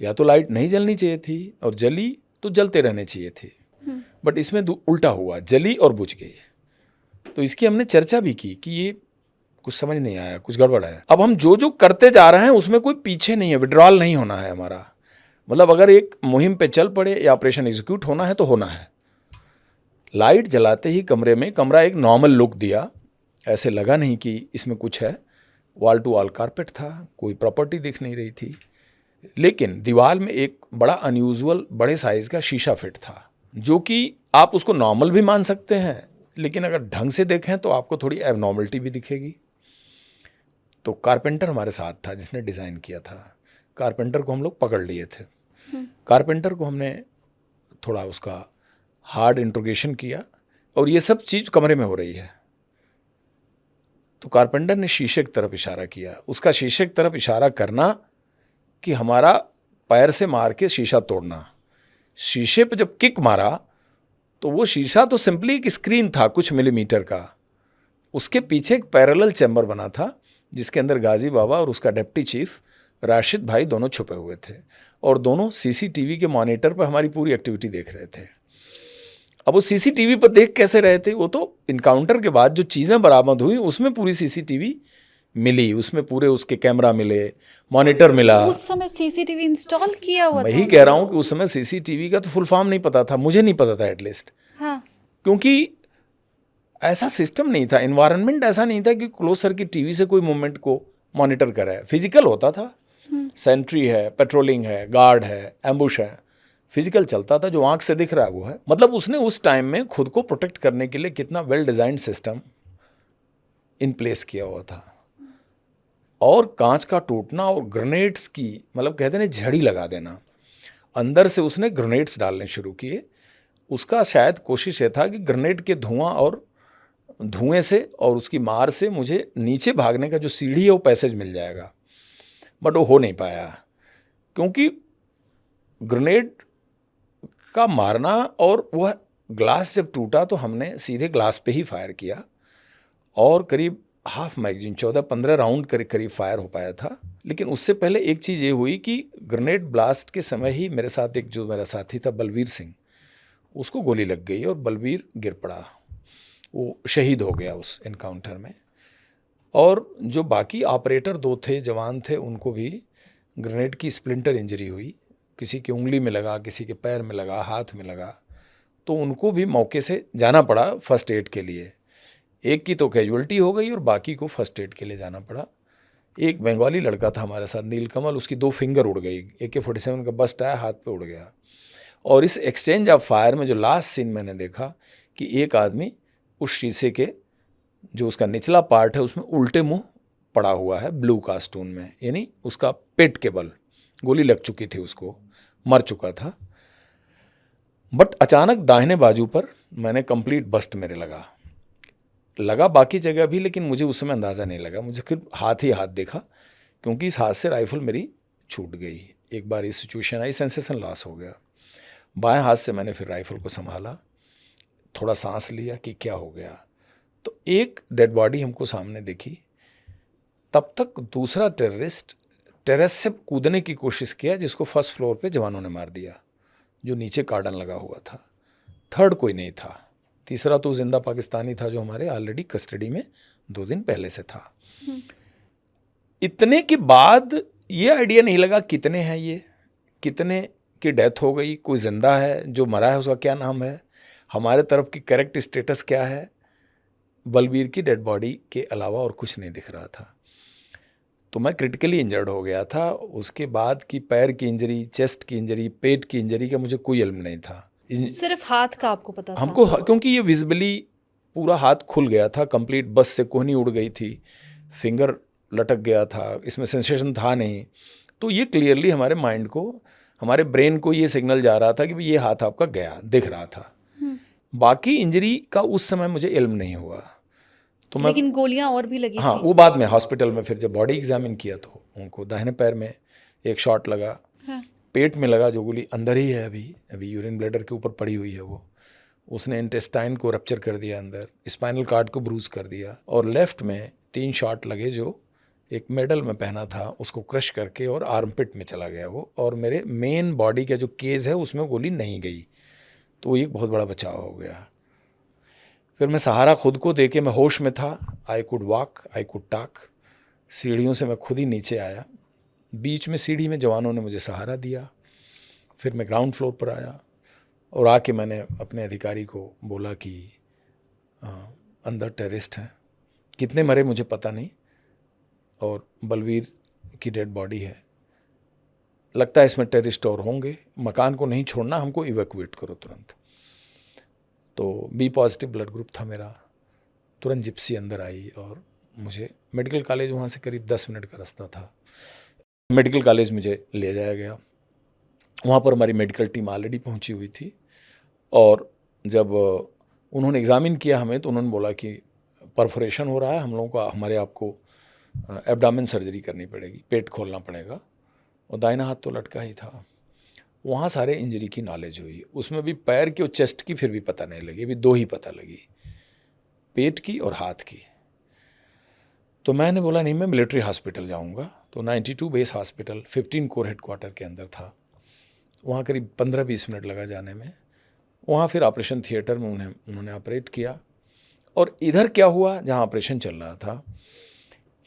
या तो लाइट नहीं जलनी चाहिए थी और जली तो जलते रहने चाहिए थी, बट इसमें उल्टा हुआ, जली और बुझ गई। तो इसकी हमने चर्चा भी की कि ये कुछ समझ नहीं आया, कुछ गड़बड़ है। अब हम जो करते जा रहे हैं उसमें कोई पीछे नहीं है, विड्रॉल नहीं होना है हमारा। मतलब अगर एक मुहिम पे चल पड़े या ऑपरेशन एग्जीक्यूट होना है तो होना है। लाइट जलाते ही कमरा एक नॉर्मल लुक दिया, ऐसे लगा नहीं कि इसमें कुछ है। वॉल टू वॉल कारपेट था, कोई प्रॉपर्टी दिख नहीं रही थी, लेकिन दीवार में एक बड़ा अनयूजुअल बड़े साइज़ का शीशा फिट था, जो कि आप उसको नॉर्मल भी मान सकते हैं, लेकिन अगर ढंग से देखें तो आपको थोड़ी एबनॉर्मलिटी भी दिखेगी। तो कारपेंटर हमारे साथ था जिसने डिज़ाइन किया था। कारपेंटर को हम लोग पकड़ लिए थे। कारपेंटर को हमने थोड़ा उसका हार्ड इंट्रोगेशन किया, और ये सब चीज़ कमरे में हो रही है। तो कारपेंटर ने शीशे की तरफ इशारा किया। उसका शीशे की तरफ इशारा करना कि हमारा पैर से मार के शीशा तोड़ना। शीशे पे जब किक मारा तो वो शीशा तो सिंपली एक स्क्रीन था कुछ मिलीमीटर का, उसके पीछे एक पैरेलल चैम्बर बना था जिसके अंदर गाजी बाबा और उसका डिप्टी चीफ राशिद भाई दोनों छुपे हुए थे, और दोनों सीसीटीवी के मॉनिटर पर हमारी पूरी एक्टिविटी देख रहे थे। अब वो सीसीटीवी पर देख कैसे रहे थे, वो तो इनकाउंटर के बाद जो चीज़ें बरामद हुई उसमें पूरी सीसीटीवी मिली, उसमें पूरे उसके कैमरा मिले, मॉनिटर मिला। उस समय सीसीटीवी इंस्टॉल किया हुआ था? मैं ही कह रहा हूँ कि उस समय सीसीटीवी का तो फुल फॉर्म नहीं पता था, मुझे नहीं पता था एटलीस्ट। हाँ। क्योंकि ऐसा सिस्टम नहीं था, एनवायरनमेंट ऐसा नहीं था कि क्लोज सर्किट टीवी से कोई मूवमेंट को मॉनिटर करे। फिजिकल होता था, सेंट्री है, पेट्रोलिंग है, गार्ड है, एम्बुश है, फिजिकल चलता था, जो आंख से दिख रहा है वो है। मतलब उसने उस टाइम में खुद को प्रोटेक्ट करने के लिए कितना well designed system in place किया हुआ था। और कांच का टूटना और ग्रेनेड्स की, मतलब कहते हैं झड़ी लगा देना, अंदर से उसने ग्रेनेड्स डालने शुरू किए। उसका शायद कोशिश ये था कि ग्रेनेड के धुएं से और उसकी मार से मुझे नीचे भागने का जो सीढ़ी है वो पैसेज मिल जाएगा, बट वो हो नहीं पाया, क्योंकि ग्रेनेड का मारना और वह ग्लास जब टूटा तो हमने सीधे ग्लास पे ही फायर किया और करीब हाफ मैगजीन 14-15 राउंड करीब फायर हो पाया था। लेकिन उससे पहले एक चीज़ ये हुई कि ग्रेनेड ब्लास्ट के समय ही मेरे साथ एक जो मेरा साथी था बलवीर सिंह, उसको गोली लग गई और बलवीर गिर पड़ा, वो शहीद हो गया उस इनकाउंटर में। और जो बाकी ऑपरेटर 2 थे, जवान थे, उनको भी ग्रेनेड की स्प्लिंटर इंजरी हुई, किसी की उंगली में लगा, किसी के पैर में लगा, हाथ में लगा, तो उनको भी मौके से जाना पड़ा फर्स्ट एड के लिए। एक की तो कैजुअल्टी हो गई और बाकी को फर्स्ट एड के लिए जाना पड़ा। एक बंगाली लड़का था हमारे साथ, नीलकमल, उसकी 2 फिंगर उड़ गई, AK-47 का बस्ट आया, हाथ पे उड़ गया। और इस एक्सचेंज ऑफ फायर में जो लास्ट सीन मैंने देखा कि एक आदमी उस शीशे के जो उसका निचला पार्ट है उसमें उल्टे मुंह पड़ा हुआ है ब्लू कास्टून में, यानी उसका पेट के बल गोली लग चुकी थी, उसको मर चुका था। बट अचानक दाहिने बाजू पर मैंने कंप्लीट बस्ट मेरे लगा बाकी जगह भी, लेकिन मुझे उस समय अंदाज़ा नहीं लगा, मुझे फिर हाथ ही हाथ देखा, क्योंकि इस हाथ से राइफल मेरी छूट गई। एक बार इस सिचुएशन आई, सेंसेशन लॉस हो गया। बाएं हाथ से मैंने फिर राइफल को संभाला, थोड़ा सांस लिया कि क्या हो गया, तो एक डेड बॉडी हमको सामने दिखी। तब तक दूसरा टेररिस्ट टेरेस से कूदने की कोशिश किया, जिसको फर्स्ट फ्लोर पे जवानों ने मार दिया, जो नीचे कार्डन लगा हुआ था। थर्ड कोई नहीं था, तीसरा तो जिंदा पाकिस्तानी था जो हमारे ऑलरेडी कस्टडी में 2 दिन पहले से था। इतने के बाद ये आइडिया नहीं लगा कितने हैं ये, कितने की डेथ हो गई, कोई जिंदा है, जो मरा है उसका क्या नाम है, हमारे तरफ की करेक्ट स्टेटस क्या है। बलवीर की डेड बॉडी के अलावा और कुछ नहीं दिख रहा था। तो मैं क्रिटिकली इंजर्ड हो गया था। उसके बाद की पैर की इंजरी, चेस्ट की इंजरी, पेट की इंजरी का मुझे कोई इल्म नहीं था। सिर्फ हाथ का आपको पता था? हमको, क्योंकि ये विजिबली पूरा हाथ खुल गया था कंप्लीट, बस से कोहनी उड़ गई थी, फिंगर लटक गया था, इसमें सेंसेशन था नहीं। तो ये क्लियरली हमारे माइंड को, हमारे ब्रेन को ये सिग्नल जा रहा था कि ये हाथ आपका गया, दिख रहा था। बाकी इंजरी का उस समय मुझे इल्म नहीं हुआ। तो लेकिन गोलियां और भी लगी हाँ, थी? वो बाद में हॉस्पिटल में फिर जब बॉडी एग्जामिन किया तो उनको दाहिने पैर में एक शॉट लगा, पेट में लगा, जो गोली अंदर ही है, अभी यूरिन ब्लैडर के ऊपर पड़ी हुई है वो, उसने इंटेस्टाइन को रप्चर कर दिया अंदर, स्पाइनल कार्ड को ब्रूज कर दिया। और लेफ्ट में 3 शॉट लगे, जो एक मेडल में पहना था उसको क्रश करके और आर्मपिट में चला गया वो, और मेरे मेन बॉडी का जो केज है उसमें गोली नहीं गई, तो एक बहुत बड़ा बचाव हो गया। फिर मैं सहारा खुद को दे के, मैं होश में था, I could walk, I could talk. सीढ़ियों से मैं खुद ही नीचे आया, बीच में सीढ़ी में जवानों ने मुझे सहारा दिया। फिर मैं ग्राउंड फ्लोर पर आया और आके मैंने अपने अधिकारी को बोला कि अंदर टेररिस्ट हैं, कितने मरे मुझे पता नहीं, और बलवीर की डेड बॉडी है, लगता है इसमें टेररिस्ट और होंगे, मकान को नहीं छोड़ना, हमको इवैक्यूएट करो तुरंत। तो बी पॉजिटिव ब्लड ग्रुप था मेरा। तुरंत जिप्सी अंदर आई और मुझे मेडिकल कॉलेज, वहाँ से करीब 10 मिनट का रास्ता था, मेडिकल कॉलेज मुझे ले जाया गया। वहाँ पर हमारी मेडिकल टीम ऑलरेडी पहुँची हुई थी, और जब उन्होंने एग्ज़ामिन किया हमें तो उन्होंने बोला कि परफोरेशन हो रहा है, हम लोगों को, हमारे आपको एब्डामेन सर्जरी करनी पड़ेगी, पेट खोलना पड़ेगा, और दाहिना हाथ तो लटका ही था। वहाँ सारे इंजरी की नॉलेज हुई, उसमें भी पैर की और चेस्ट की फिर भी पता नहीं लगी, अभी 2 ही पता लगी, पेट की और हाथ की। तो मैंने बोला नहीं, मैं मिलिट्री हॉस्पिटल जाऊँगा। तो 92 बेस हॉस्पिटल 15 कोर हेडक्वार्टर के अंदर था, वहाँ करीब 15-20 मिनट लगा जाने में। वहाँ फिर ऑपरेशन थिएटर में उन्होंने ऑपरेट किया। और इधर क्या हुआ, जहाँ ऑपरेशन चल रहा था,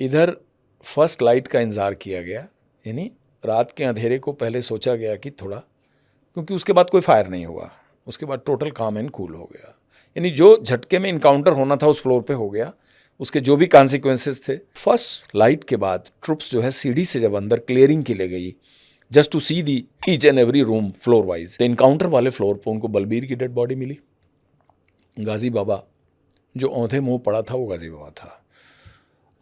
इधर फर्स्ट लाइट का इंतज़ार किया गया, यानी रात के अंधेरे को पहले सोचा गया कि थोड़ा, क्योंकि उसके बाद कोई फायर नहीं हुआ, उसके बाद टोटल काम एंड कूल हो गया, यानी जो झटके में इनकाउंटर होना था उस फ्लोर पे हो गया, उसके जो भी कॉन्सिक्वेंसेस थे। फर्स्ट लाइट के बाद ट्रुप्स जो है सीढ़ी से जब अंदर क्लियरिंग के लिए गई, just to see the each and every room floor wise. Encounter वाले फ्लोर पर उनको बलबीर की डेड बॉडी मिली। गाजी बाबा जो औंधे मुंह पड़ा था वो गाजी बाबा था,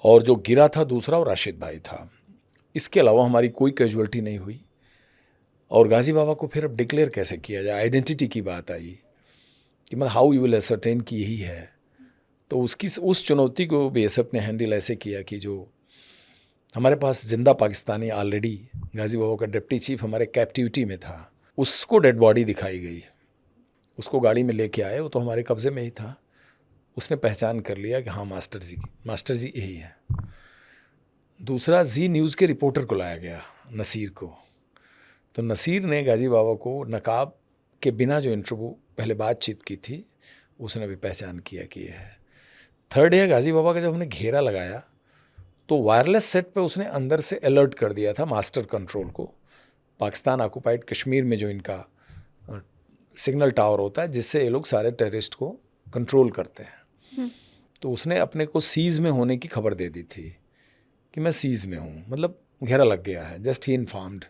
और जो गिरा था दूसरा वो राशिद भाई था। इसके अलावा हमारी कोई कैजुअल्टी नहीं हुई। और गाजी बाबा को फिर अब डिक्लेयर कैसे किया जाए, आइडेंटिटी की बात आई कि मतलब हाउ यू विल असरटेन कि यही है। तो उस चुनौती को बीएसएफ ने हैंडल ऐसे किया कि जो हमारे पास जिंदा पाकिस्तानी ऑलरेडी गाजी बाबा का डिप्टी चीफ हमारे कैप्टिविटी में था, उसको डेड बॉडी दिखाई गई, उसको गाड़ी में लेके आए, वो तो हमारे कब्जे में ही था। उसने पहचान कर लिया कि हाँ मास्टर जी यही है। दूसरा, जी न्यूज़ के रिपोर्टर को लाया गया, नसीर को। तो नसीर ने गाजी बाबा को नकाब के बिना जो इंटरव्यू पहले बातचीत की थी उसने भी पहचान किया कि यह है। थर्ड है, गाजी बाबा का जब हमने घेरा लगाया तो वायरलेस सेट पे उसने अंदर से अलर्ट कर दिया था मास्टर कंट्रोल को, पाकिस्तान ऑक्युपाइड कश्मीर में जो इनका सिग्नल टावर होता है जिससे ये लोग सारे टेररिस्ट को कंट्रोल करते हैं। तो उसने अपने को सीज़ में होने की खबर दे दी थी कि मैं सीज़ में हूँ, मतलब घेरा लग गया है, जस्ट ही इन्फॉर्म्ड।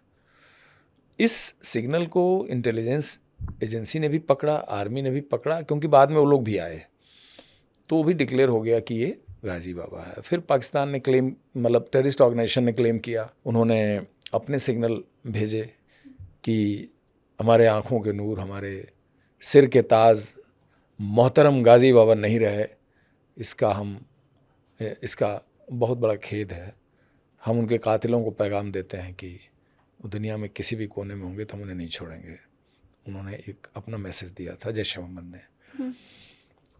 इस सिग्नल को इंटेलिजेंस एजेंसी ने भी पकड़ा, आर्मी ने भी पकड़ा, क्योंकि बाद में वो लोग भी आए तो वो भी डिक्लेयर हो गया कि ये गाजी बाबा है। फिर पाकिस्तान ने क्लेम, मतलब टेररिस्ट ऑर्गेनाइजेशन ने क्लेम किया, उन्होंने अपने सिग्नल भेजे कि हमारे आँखों के नूर, हमारे सिर के ताज मोहतरम गाजी बाबा नहीं रहे, इसका बहुत बड़ा खेद है। हम उनके कातिलों को पैगाम देते हैं कि वो दुनिया में किसी भी कोने में होंगे तो हम उन्हें नहीं छोड़ेंगे। उन्होंने एक अपना मैसेज दिया था जैश ए मोहम्मद ने।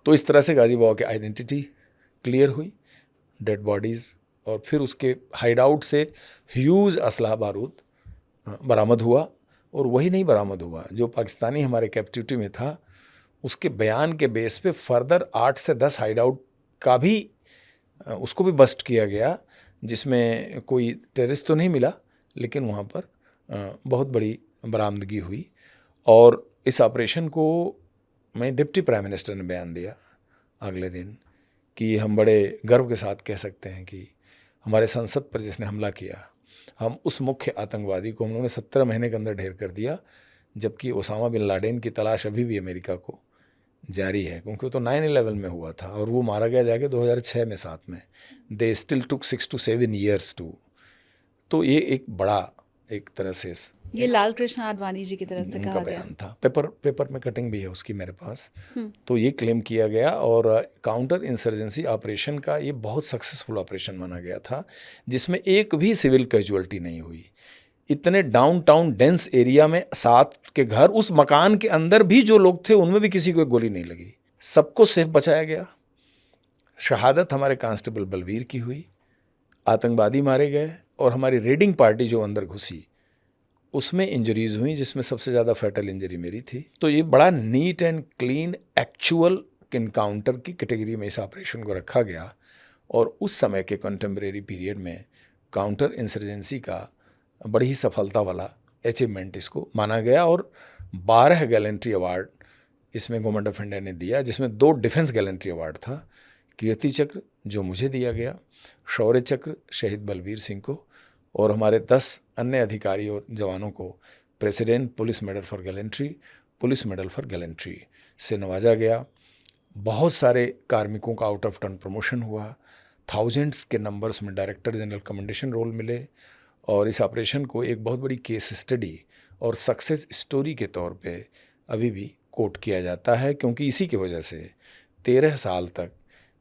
तो इस तरह से गाजी बाबा की आइडेंटिटी क्लियर हुई, डेड बॉडीज़, और फिर उसके हाइड आउट से ह्यूज असलहा बारूद बरामद हुआ। और वही नहीं बरामद हुआ, जो पाकिस्तानी हमारे कैप्टिविटी में था उसके बयान के बेस पे फर्दर 8 से 10 हाइड आउट का भी उसको भी बस्ट किया गया, जिसमें कोई टेररिस्ट तो नहीं मिला लेकिन वहाँ पर बहुत बड़ी बरामदगी हुई। और इस ऑपरेशन को मैं डिप्टी प्राइम मिनिस्टर ने बयान दिया अगले दिन कि हम बड़े गर्व के साथ कह सकते हैं कि हमारे संसद पर जिसने हमला किया, हम उस मुख्य आतंकवादी को हम लोगों ने 17 महीने के अंदर ढेर कर दिया, जबकि ओसामा बिन लादेन की तलाश अभी भी अमेरिका को जारी है, क्योंकि वो तो 9/11 में हुआ था और वो मारा गया जाके 2006 में 7 में। They still took 6 to 7 years too. तो ये एक बड़ा, एक तरह से ये लाल कृष्ण आडवाणी जी की तरफ से कहा गया बयान था। पेपर में कटिंग भी है उसकी मेरे पास। तो ये क्लेम किया गया और काउंटर इंसर्जेंसी ऑपरेशन का ये बहुत सक्सेसफुल ऑपरेशन माना गया था, जिसमें एक भी सिविल कैजुअल्टी नहीं हुई। इतने डाउनटाउन डेंस एरिया में 7 के घर, उस मकान के अंदर भी जो लोग थे उनमें भी किसी को गोली नहीं लगी, सबको सेफ बचाया गया। शहादत हमारे कांस्टेबल बलबीर की हुई, आतंकवादी मारे गए, और हमारी रेडिंग पार्टी जो अंदर घुसी उसमें इंजरीज हुई, जिसमें सबसे ज़्यादा फैटल इंजरी मेरी थी। तो ये बड़ा neat and clean actual encounter की कैटेगरी में इस ऑपरेशन को रखा गया। और उस समय के कंटेम्प्रेरी पीरियड में काउंटर इंसर्जेंसी का बड़ी ही सफलता वाला अचीवमेंट इसको माना गया। और 12 गैलेंट्री अवार्ड इसमें गवर्नमेंट ऑफ इंडिया ने दिया, जिसमें 2 डिफेंस गैलेंट्री अवार्ड था, कीर्ति चक्र जो मुझे दिया गया, शौर्य चक्र शहीद बलबीर सिंह को, और हमारे 10 अन्य अधिकारी और जवानों को president police medal for gallantry, police medal for gallantry से नवाजा गया। बहुत सारे कार्मिकों का आउट ऑफ टर्न प्रमोशन हुआ, थाउजेंड्स के नंबर्स में डायरेक्टर जनरल कमेंडेशन रोल मिले। और इस ऑपरेशन को एक बहुत बड़ी केस स्टडी और सक्सेस स्टोरी के तौर पे अभी भी कोट किया जाता है, क्योंकि इसी की वजह से 13 साल तक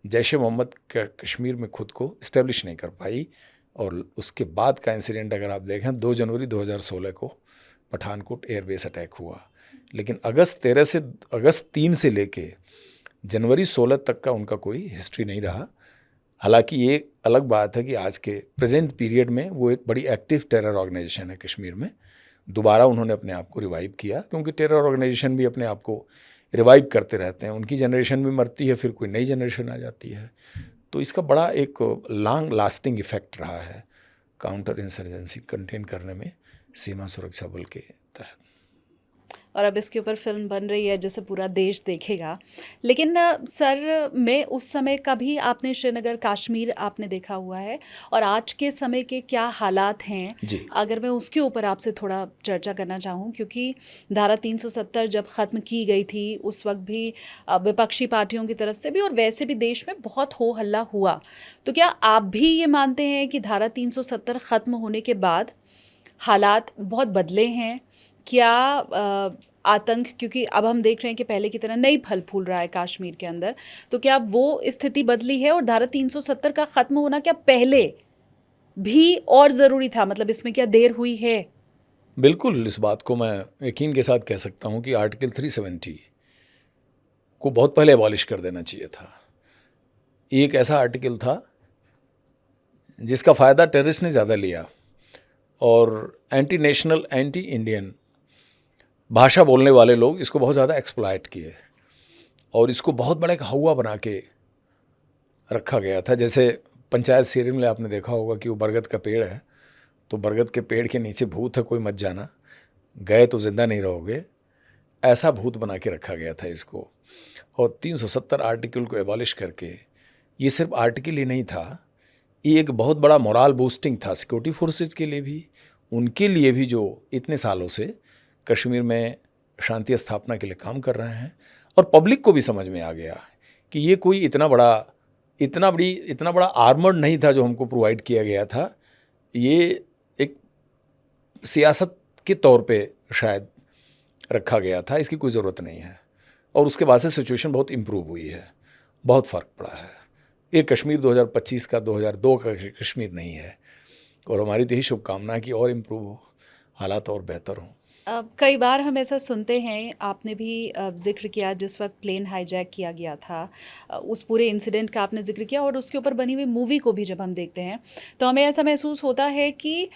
जैश ए मोहम्मद कश्मीर में खुद को इस्टेब्लिश नहीं कर पाई। और उसके बाद का इंसिडेंट अगर आप देखें, 2 जनवरी 2016 को पठानकोट एयरबेस अटैक हुआ, लेकिन अगस्त 3 से लेके जनवरी 16 तक का उनका कोई हिस्ट्री नहीं रहा। हालांकि ये अलग बात है कि आज के प्रेजेंट पीरियड में वो एक बड़ी एक्टिव टेरर ऑर्गेनाइजेशन है कश्मीर में। दोबारा उन्होंने अपने आप को रिवाइव किया, क्योंकि टेरर ऑर्गेनाइजेशन भी अपने आप को रिवाइव करते रहते हैं। उनकी जनरेशन भी मरती है, फिर कोई नई जनरेशन आ जाती है। तो इसका बड़ा एक लॉन्ग लास्टिंग इफेक्ट रहा है काउंटर इंसर्जेंसी कंटेन करने में सीमा सुरक्षा बल के तहत। और अब इसके ऊपर फिल्म बन रही है जिसे पूरा देश देखेगा। लेकिन सर, मैं उस समय का भी आपने श्रीनगर कश्मीर आपने देखा हुआ है, और आज के समय के क्या हालात हैं, जी। अगर मैं उसके ऊपर आपसे थोड़ा चर्चा करना चाहूँ, क्योंकि धारा 370 जब ख़त्म की गई थी उस वक्त भी विपक्षी पार्टियों की तरफ से भी और वैसे भी देश में बहुत हो हल्ला हुआ। तो क्या आप भी ये मानते हैं कि धारा 370 ख़त्म होने के बाद हालात बहुत बदले हैं? क्या आतंक, क्योंकि अब हम देख रहे हैं कि पहले की तरह नहीं फल फूल रहा है कश्मीर के अंदर, तो क्या वो स्थिति बदली है? और धारा 370 का ख़त्म होना क्या पहले भी और ज़रूरी था? मतलब इसमें क्या देर हुई है? बिल्कुल, इस बात को मैं यकीन के साथ कह सकता हूँ कि आर्टिकल 370 को बहुत पहले अबॉलिश कर देना चाहिए था। एक ऐसा आर्टिकल था जिसका फ़ायदा टेररिस्ट ने ज़्यादा लिया और एंटी नेशनल, एंटी इंडियन भाषा बोलने वाले लोग इसको बहुत ज़्यादा एक्सप्लॉइट किए और इसको बहुत बड़ा एक हौवा बना के रखा गया था। जैसे पंचायत सीरियल में आपने देखा होगा कि वो बरगद का पेड़ है, तो बरगद के पेड़ के नीचे भूत है, कोई मत जाना, गए तो ज़िंदा नहीं रहोगे, ऐसा भूत बना के रखा गया था इसको। और 370 आर्टिकल को एबॉलिश करके, ये सिर्फ आर्टिकल ही नहीं था, ये एक बहुत बड़ा मोरल बूस्टिंग था सिक्योरिटी फोर्सेज के लिए भी, उनके लिए भी जो इतने सालों से कश्मीर में शांति स्थापना के लिए काम कर रहे हैं। और पब्लिक को भी समझ में आ गया कि ये कोई इतना बड़ा आर्मर्ड नहीं था जो हमको प्रोवाइड किया गया था, ये एक सियासत के तौर पे शायद रखा गया था, इसकी कोई ज़रूरत नहीं है। और उसके बाद से सिचुएशन बहुत इम्प्रूव हुई है, बहुत फ़र्क पड़ा है। ये कश्मीर 2025 का 2002 का कश्मीर नहीं है, और हमारी तो यही शुभकामना है कि और इम्प्रूव हो, हालात और बेहतर हों। कई बार हम ऐसा सुनते हैं, आपने भी जिक्र किया जिस वक्त प्लेन हाईजैक किया गया था, उस पूरे इंसिडेंट का आपने जिक्र किया, और उसके ऊपर बनी हुई मूवी को भी जब हम देखते हैं तो हमें ऐसा महसूस होता है कि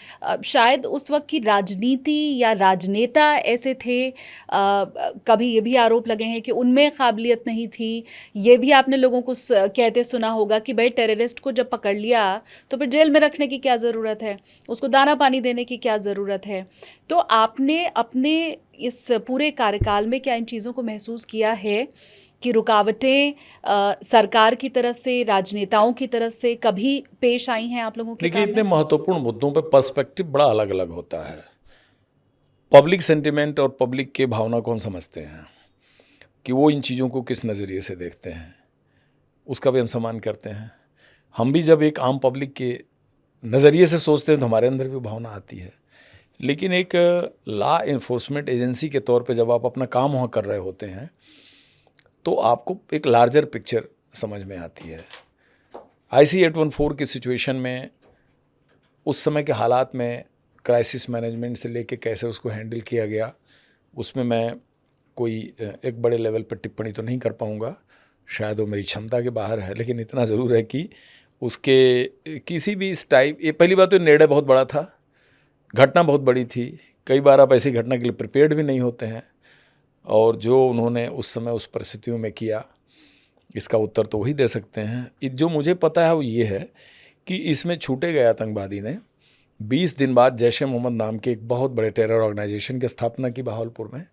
शायद उस वक्त की राजनीति या राजनेता ऐसे थे, कभी ये भी आरोप लगे हैं कि उनमें काबिलियत नहीं थी। ये भी आपने लोगों को कहते सुना होगा कि भाई टेररिस्ट को जब पकड़ लिया तो फिर जेल में रखने की क्या ज़रूरत है, उसको दाना पानी देने की क्या ज़रूरत है। तो आपने अपने इस पूरे कार्यकाल में क्या इन चीज़ों को महसूस किया है कि रुकावटें सरकार की तरफ से, राजनेताओं की तरफ से कभी पेश आई हैं आप लोगों के देखिए, काम इतने में? महत्वपूर्ण मुद्दों पर पर्सपेक्टिव बड़ा अलग अलग होता है। पब्लिक सेंटिमेंट और पब्लिक के भावना को हम समझते हैं कि वो इन चीज़ों को किस नज़रिए से देखते हैं, उसका भी हम सम्मान करते हैं। हम भी जब एक आम पब्लिक के नज़रिए से सोचते हैं तो हमारे अंदर भी भावना आती है। लेकिन एक लॉ इन्फोर्समेंट एजेंसी के तौर पे जब आप अपना काम वहाँ कर रहे होते हैं तो आपको एक लार्जर पिक्चर समझ में आती है। IC 814 की सिचुएशन में, उस समय के हालात में क्राइसिस मैनेजमेंट से लेके कैसे उसको हैंडल किया गया, उसमें मैं कोई एक बड़े लेवल पर टिप्पणी तो नहीं कर पाऊँगा, शायद वो मेरी क्षमता के बाहर है। लेकिन इतना ज़रूर है कि उसके किसी भी इस टाइप, ये पहली बात तो निर्णय बहुत बड़ा था, घटना बहुत बड़ी थी। कई बार आप ऐसी घटना के लिए प्रिपेयर्ड भी नहीं होते हैं, और जो उन्होंने उस समय उस परिस्थितियों में किया, इसका उत्तर तो वही दे सकते हैं। जो मुझे पता है वो ये है कि इसमें छूटे गए आतंकवादी ने 20 दिन बाद जैश ए मोहम्मद नाम के एक बहुत बड़े टेरर ऑर्गेनाइजेशन की स्थापना की बहावलपुर में।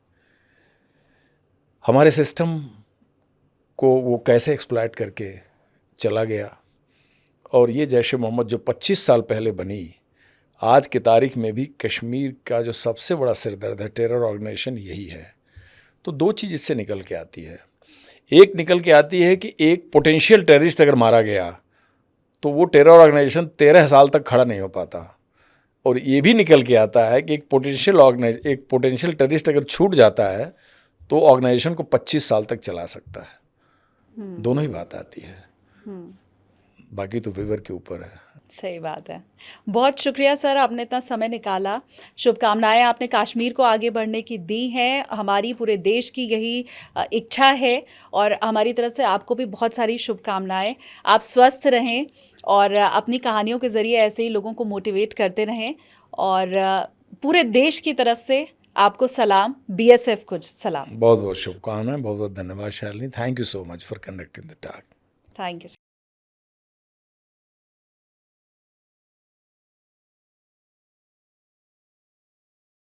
हमारे सिस्टम को वो कैसे एक्सप्लॉइट करके चला गया, और ये जैश ए मोहम्मद जो 25 साल पहले बनी, आज की तारीख में भी कश्मीर का जो सबसे बड़ा सिरदर्द है, टेरर ऑर्गेनाइजेशन यही है। तो दो चीज़ इससे निकल के आती है। एक निकल के आती है कि एक पोटेंशियल टेररिस्ट अगर मारा गया तो वो टेरर ऑर्गेनाइजेशन 13 साल तक खड़ा नहीं हो पाता, और ये भी निकल के आता है कि एक पोटेंशियल टेररिस्ट अगर छूट जाता है तो ऑर्गेनाइजेशन को 25 साल तक चला सकता है। दोनों ही बात आती है, बाकी तो विवर के ऊपर है। सही बात है। बहुत शुक्रिया सर, आपने इतना समय निकाला। शुभकामनाएं आपने कश्मीर को आगे बढ़ने की दी हैं, हमारी पूरे देश की यही इच्छा है, और हमारी तरफ से आपको भी बहुत सारी शुभकामनाएं। आप स्वस्थ रहें और अपनी कहानियों के ज़रिए ऐसे ही लोगों को मोटिवेट करते रहें, और पूरे देश की तरफ से आपको सलाम, BSF को सलाम। बहुत बहुत शुभकामनाएं, बहुत बहुत धन्यवाद Shalini. Thank you so much for conducting the talk. Thank you.